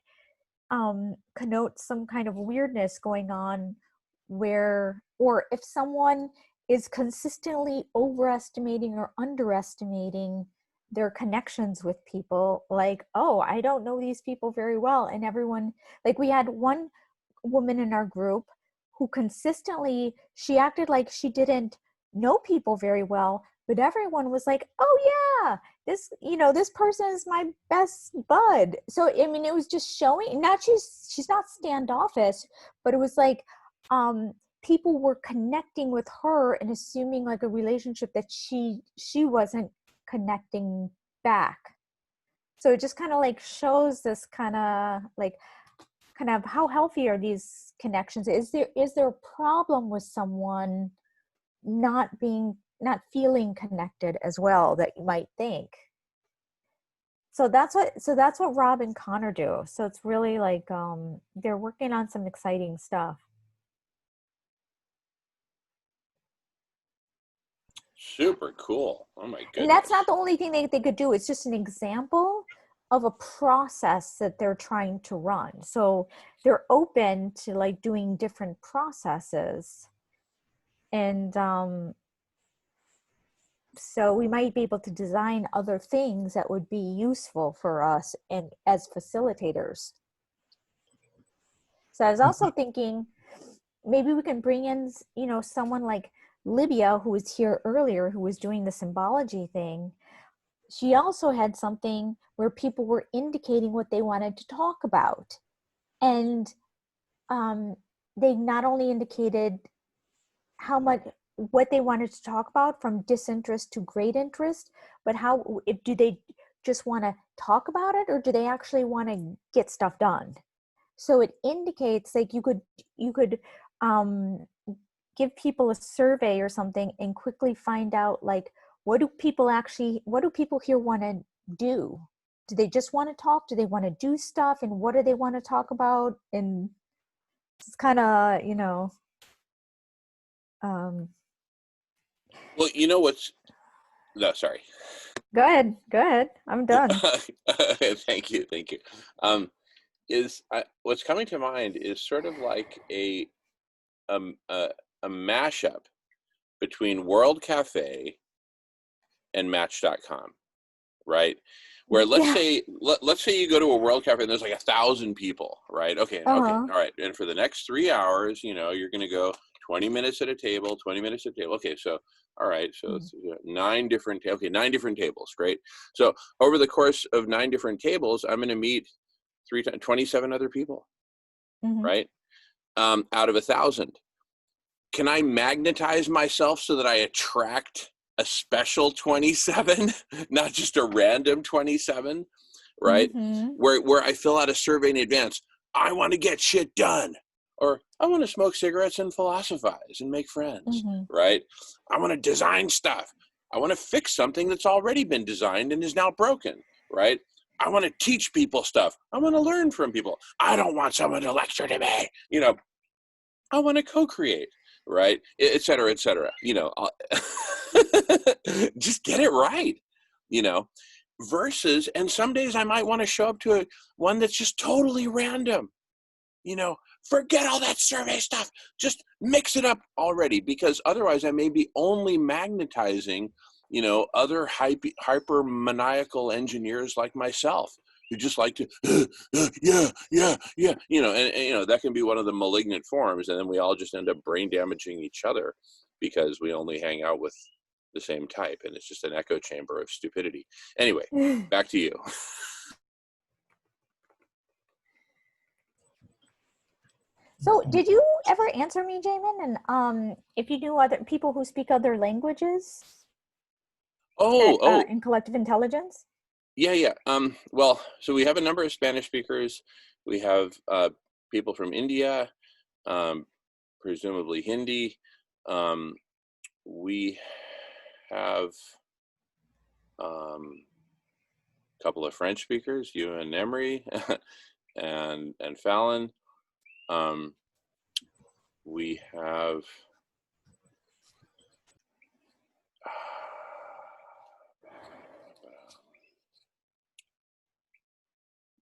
connotes some kind of weirdness going on, or if someone is consistently overestimating or underestimating their connections with people, like, oh, I don't know these people very well. And everyone, like we had one woman in our group who consistently, she acted like she didn't know people very well, but everyone was like, oh yeah, this person is my best bud. So I mean, it was just showing, not she's not standoffish, but it was like people were connecting with her and assuming like a relationship that she wasn't connecting back. So it just kind of like shows this kind of how healthy are these connections. Is there a problem with someone not feeling connected as well that you might think? So that's what Rob and Connor do. So it's really like they're working on some exciting stuff. Super cool. Oh my goodness. And that's not the only thing they could do. It's just an example of a process that they're trying to run. So they're open to like doing different processes. And so we might be able to design other things that would be useful for us and as facilitators. So I was also thinking maybe we can bring in, someone like Libya, who was here earlier, who was doing the symbology thing. She also had something where people were indicating what they wanted to talk about. And they not only indicated what they wanted to talk about from disinterest to great interest, but do they just want to talk about it, or do they actually want to get stuff done? So it indicates like you could give people a survey or something and quickly find out like, what do people here want to do? Do they just want to talk? Do they want to do stuff? And what do they want to talk about? And it's kind of, Well, you know what's, no, sorry. Go ahead. I'm done. Thank you. What's coming to mind is sort of like a mashup between World Cafe and Match.com, right? Where let's say you go to a World Cafe and there's like 1,000 people, right? Okay, all right. And for the next 3 hours, you're going to go 20 minutes at a table, 20 minutes at a table. Okay, so all right, so it's 9 different tables, great. So over the course of 9 different tables, I'm going to meet 27 other people, right? Out of 1,000. Can I magnetize myself so that I attract a special 27, not just a random 27, right? Where I fill out a survey in advance. I want to get shit done, or I want to smoke cigarettes and philosophize and make friends, right? I want to design stuff. I want to fix something that's already been designed and is now broken, right? I want to teach people stuff. I want to learn from people. I don't want someone to lecture to me. You know, I want to co-create, right? Et cetera, et cetera. You know, just get it right, you know, versus, and some days I might want to show up to one that's just totally random, you know, forget all that survey stuff, just mix it up already, because otherwise I may be only magnetizing, you know, other hyper maniacal engineers like myself who just like to, yeah, you know, and, you know, that can be one of the malignant forms. And then we all just end up brain damaging each other because we only hang out with the same type. And it's just an echo chamber of stupidity. Anyway, back to you. So did you ever answer me, Jamin? And if you knew other people who speak other languages in collective intelligence? Yeah. Well, so we have a number of Spanish speakers. We have people from India, presumably Hindi. We have a couple of French speakers, you and Emery, and Fallon. We have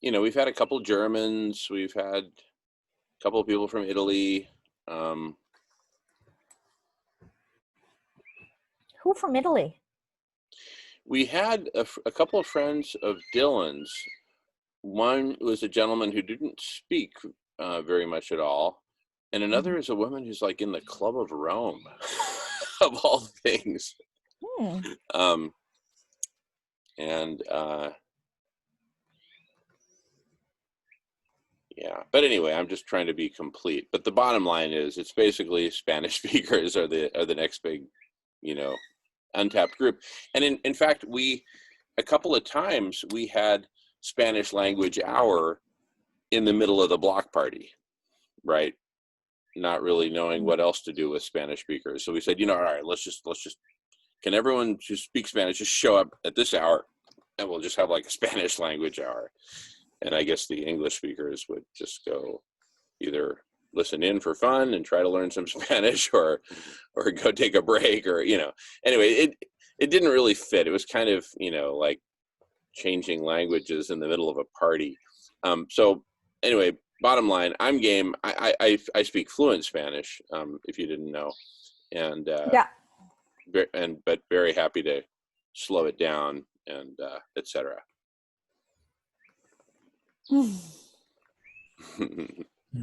you know, we've had a couple Germans, we've had a couple of people from Italy. Who from Italy? We had a couple of friends of Dylan's. One was a gentleman who didn't speak very much at all. And another is a woman who's like in the Club of Rome, of all things. Yeah, but anyway, I'm just trying to be complete. But the bottom line is, it's basically Spanish speakers are the next big, you know, untapped group. And in fact, a couple of times we had Spanish language hour in the middle of the block party, right? Not really knowing what else to do with Spanish speakers. So we said, you know, all right, let's just, can everyone just speak Spanish, just show up at this hour and we'll just have like a Spanish language hour. And I guess the English speakers would just go either listen in for fun and try to learn some Spanish or go take a break, or, you know, anyway, it didn't really fit. It was kind of, you know, like changing languages in the middle of a party. So anyway, bottom line, I'm game. I speak fluent Spanish, if you didn't know, and but very happy to slow it down and etc.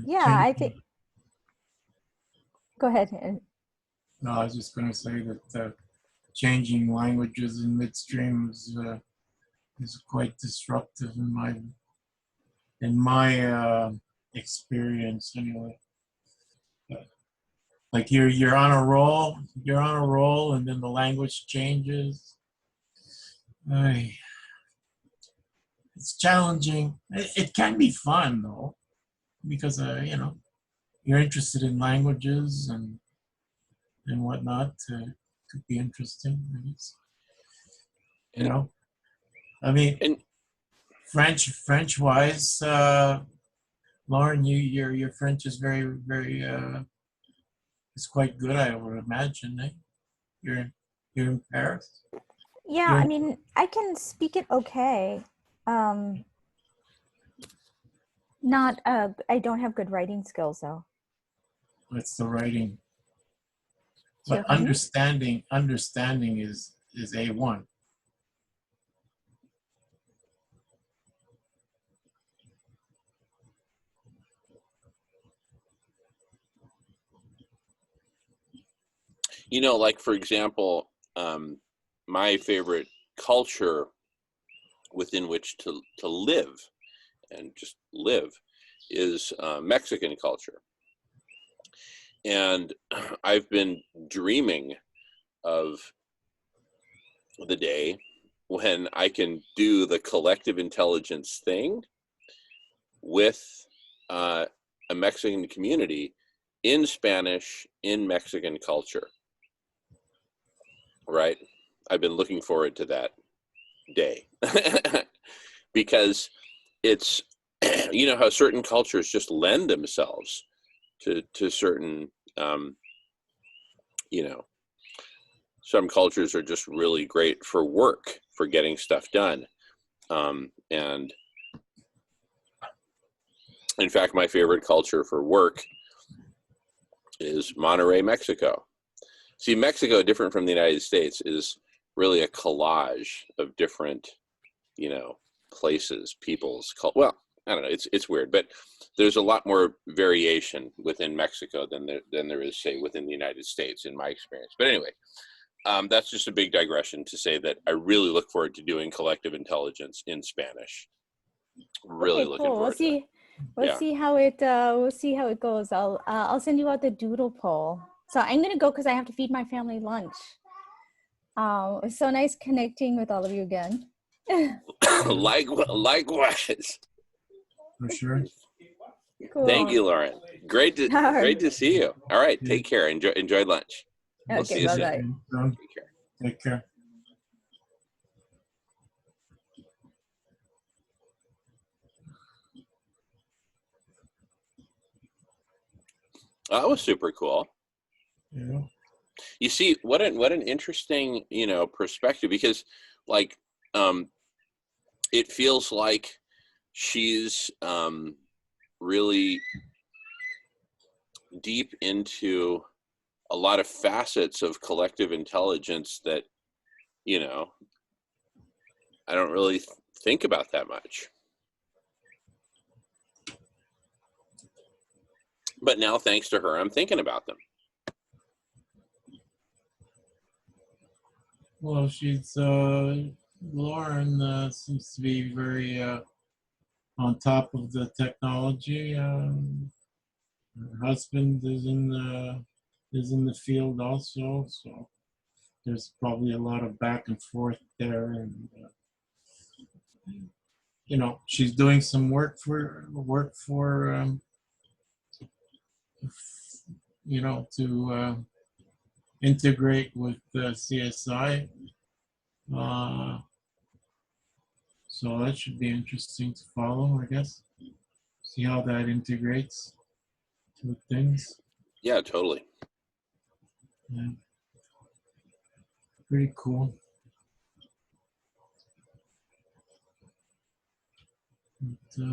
Yeah, I think. Go ahead. No, I was just going to say that changing languages in midstream is quite disruptive in my experience anyway. Like you're on a roll, and then the language changes. It's challenging. It can be fun though, because you know, you're interested in languages and whatnot. Could be interesting. You know, I mean, French wise, Lauren, your French is very it's quite good, I would imagine. Eh? You're in Paris. Yeah, I mean, I can speak it okay. Not I don't have good writing skills though. It's the writing. But understanding is A1. You know, like for example, my favorite culture within which to live and just live is Mexican culture. And I've been dreaming of the day when I can do the collective intelligence thing with a Mexican community in Spanish, in Mexican culture, right? I've been looking forward to that day. because it's, you know, how certain cultures just lend themselves to certain, you know, some cultures are just really great for work, for getting stuff done. And in fact, my favorite culture for work is Monterrey, Mexico. See, Mexico, different from the United States, is really a collage of different, you know, places, peoples. Well, I don't know. It's weird, but there's a lot more variation within Mexico than there is, say, within the United States, in my experience. But anyway, that's just a big digression to say that I really look forward to doing collective intelligence in Spanish. Really Okay, looking cool. forward to it. We'll Yeah. see how it goes. I'll send you out the doodle poll. So I'm gonna go because I have to feed my family lunch. It's so nice connecting with all of you again. Likewise. For sure. Cool. Thank you, Lauren. Great to see you. All right, take care. Enjoy lunch. We'll see Okay, you bye soon. bye. Take care. Take care. That was super cool. Yeah. You see, what an interesting, you know, perspective, because like, it feels like she's really deep into a lot of facets of collective intelligence that, you know, I don't really think about that much. But now, thanks to her, I'm thinking about them. Well, Lauren seems to be very on top of the technology. Her husband is in the field also, so there's probably a lot of back and forth there, and you know, she's doing some work for you know, to integrate with CSI. So that should be interesting to follow, I guess. See how that integrates with things. Yeah, totally. Yeah. Pretty cool. But,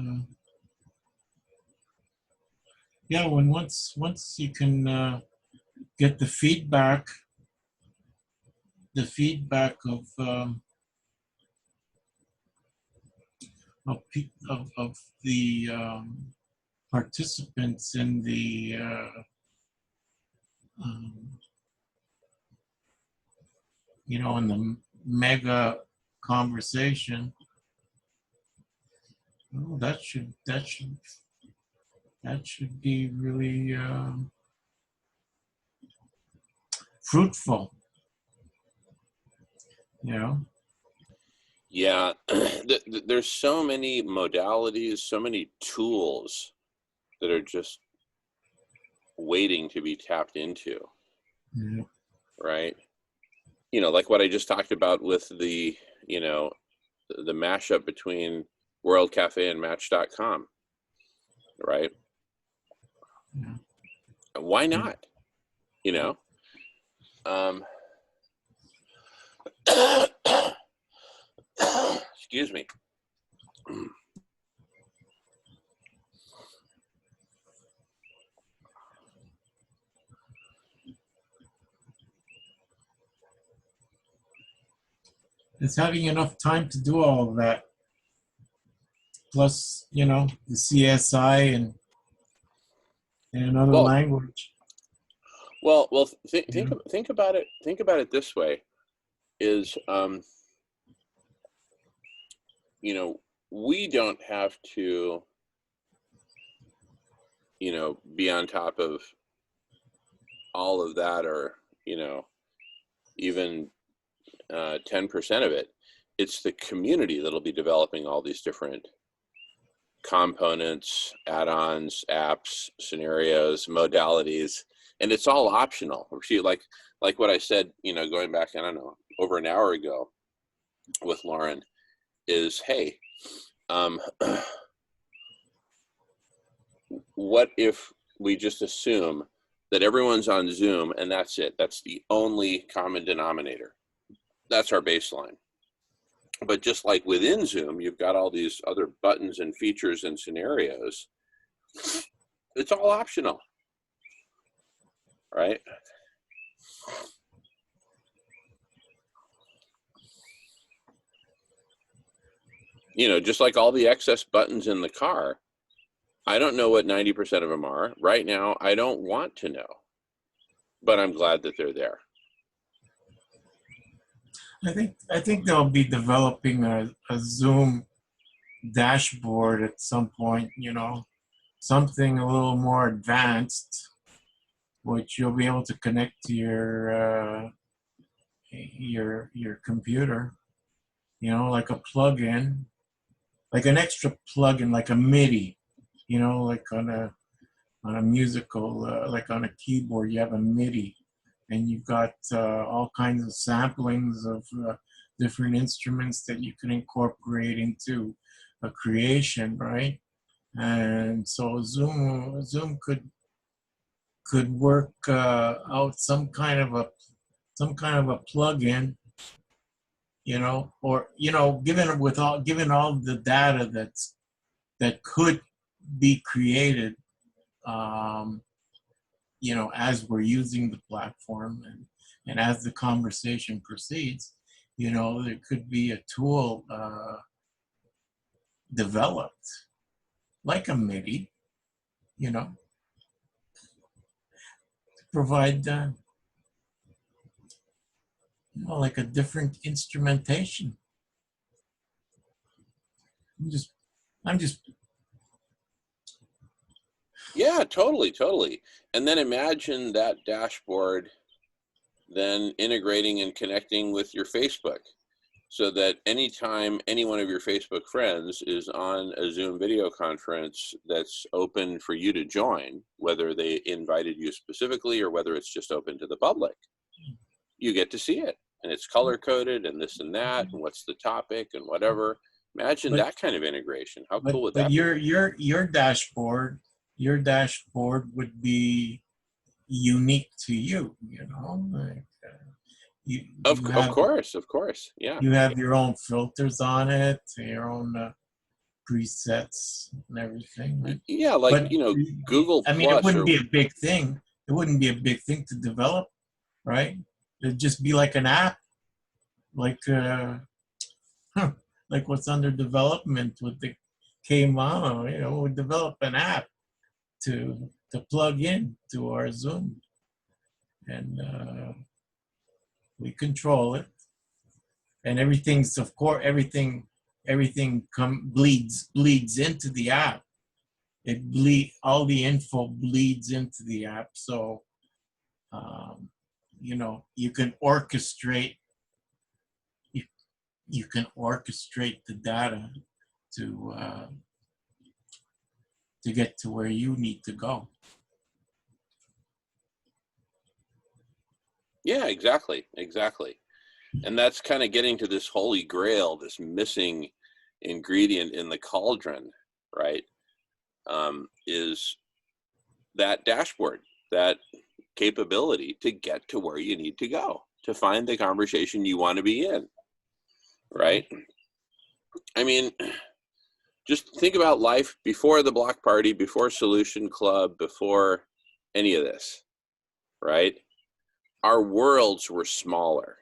yeah, once you can get the feedback of the participants in the um, you know, in the mega conversation. Oh, that should be really fruitful. You know. Yeah, there's so many modalities, so many tools that are just waiting to be tapped into, Yeah. right? You know, like what I just talked about with the, you know, the mashup between World Cafe and Match.com, right? Yeah. Why not? You know? Excuse me. It's having enough time to do all of that. Plus, you know, the CSI and another language. Well, think about it. Think about it this way: is you know, we don't have to, you know, be on top of all of that, or, you know, even 10% of it. It's the community that'll be developing all these different components, add-ons, apps, scenarios, modalities, and it's all optional. See, like what I said, you know, going back, I don't know, over an hour ago with Lauren, is, hey, Um, what if we just assume that everyone's on Zoom and that's it? That's the only common denominator. That's our baseline. But just like within Zoom, you've got all these other buttons and features and scenarios. It's all optional, right? You know, just like all the excess buttons in the car, I don't know what 90% of them are. Right now, I don't want to know, but I'm glad that they're there. I think they'll be developing a Zoom dashboard at some point, you know, something a little more advanced, which you'll be able to connect to your computer, you know, like a plug-in, like an extra plug-in, like a MIDI, you know, like on a musical, like on a keyboard, you have a MIDI, and you've got all kinds of samplings of different instruments that you can incorporate into a creation, right? And so Zoom could work out some kind of a plug-in, you know, or you know, given all the data that could be created, um, you know, as we're using the platform and as the conversation proceeds, you know, there could be a tool developed like a MIDI, you know, to provide, you know, like a different instrumentation. I'm just, I'm just, Yeah, totally, totally. And then imagine that dashboard then integrating and connecting with your Facebook so that anytime any one of your Facebook friends is on a Zoom video conference that's open for you to join, whether they invited you specifically or whether it's just open to the public, you get to see it. And it's color coded and this and that, and what's the topic and whatever. Imagine but that kind of integration. How cool would but that be? your dashboard would be unique to you, you know, like Of of course. Yeah. you have your own filters on it, your own presets and everything, right? Yeah, like, But you know, Google I mean, it Plus wouldn't or be a big thing. It wouldn't be a big thing to develop, right? It'd just be like an app, like like what's under development with the K-Mono. You know, we develop an app to plug in to our Zoom, and we control it, and everything's of course everything bleeds into the app. All the info bleeds into the app, so you know, you, you can orchestrate the data to to get to where you need to go. yeah, exactly, exactly. And that's kind of getting to this holy grail, this missing ingredient in the cauldron, right? Is that dashboard, that capability to get to where you need to go, to find the conversation you want to be in, right? I mean, just think about life before the block party, before Solution Club, before any of this, right? Our worlds were smaller,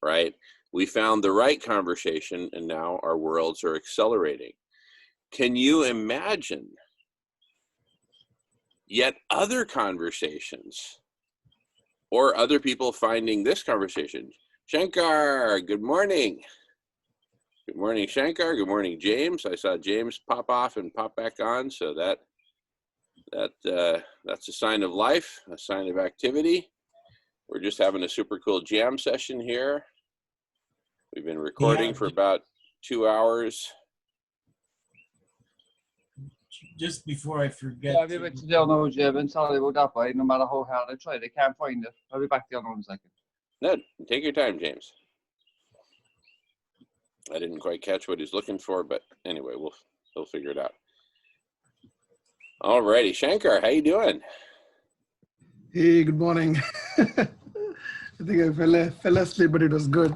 right? We found the right conversation and now our worlds are accelerating. Can you imagine yet other conversations or other people finding this conversation? Shankar, good morning. Good morning, Shankar. Good morning, James. I saw James pop off and pop back on, so that's a sign of life, a sign of activity. We're just having a super cool jam session here. We've been recording for about 2 hours. Just before I forget, Yeah, we went to down Jim and Sally will that way, no matter how hard they try, they can't find it. I'll be back down in a second. No, take your time, James. I didn't quite catch what he's looking for, but anyway, He'll figure it out. All righty, Shankar, how you doing? Hey, good morning. I think I fell asleep, but it was good.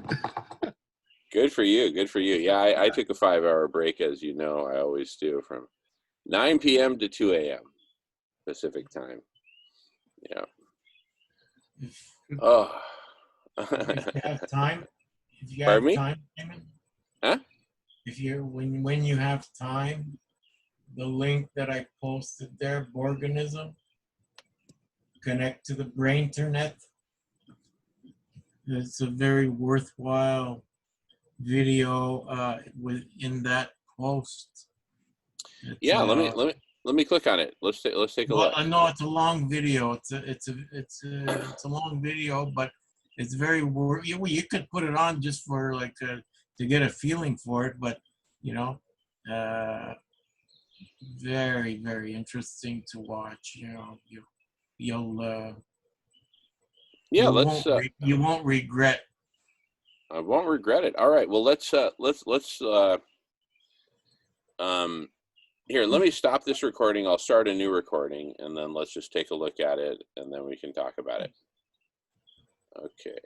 Good for you. Good for you. Yeah, I took a 5-hour break, as you know. I always do, from 9 p.m. to 2 a.m. Pacific time. Yeah. If, Oh. if you have time, Pardon me? Jamen, Huh? if you when you have time, the link that I posted there, Borganism, connect to the brain internet. It's a very worthwhile video within that post. It's, Yeah, let me click on it. Let's take a well, look. I know it's a long video. It's a long video, but it's very you could put it on just for like to get a feeling for it, but you know, very very interesting to watch. You know, you'll Yeah, let's you won't regret. I won't regret it. All right. Well, let's here, let me stop this recording. I'll start a new recording, and then let's just take a look at it, and then we can talk about it. Okay.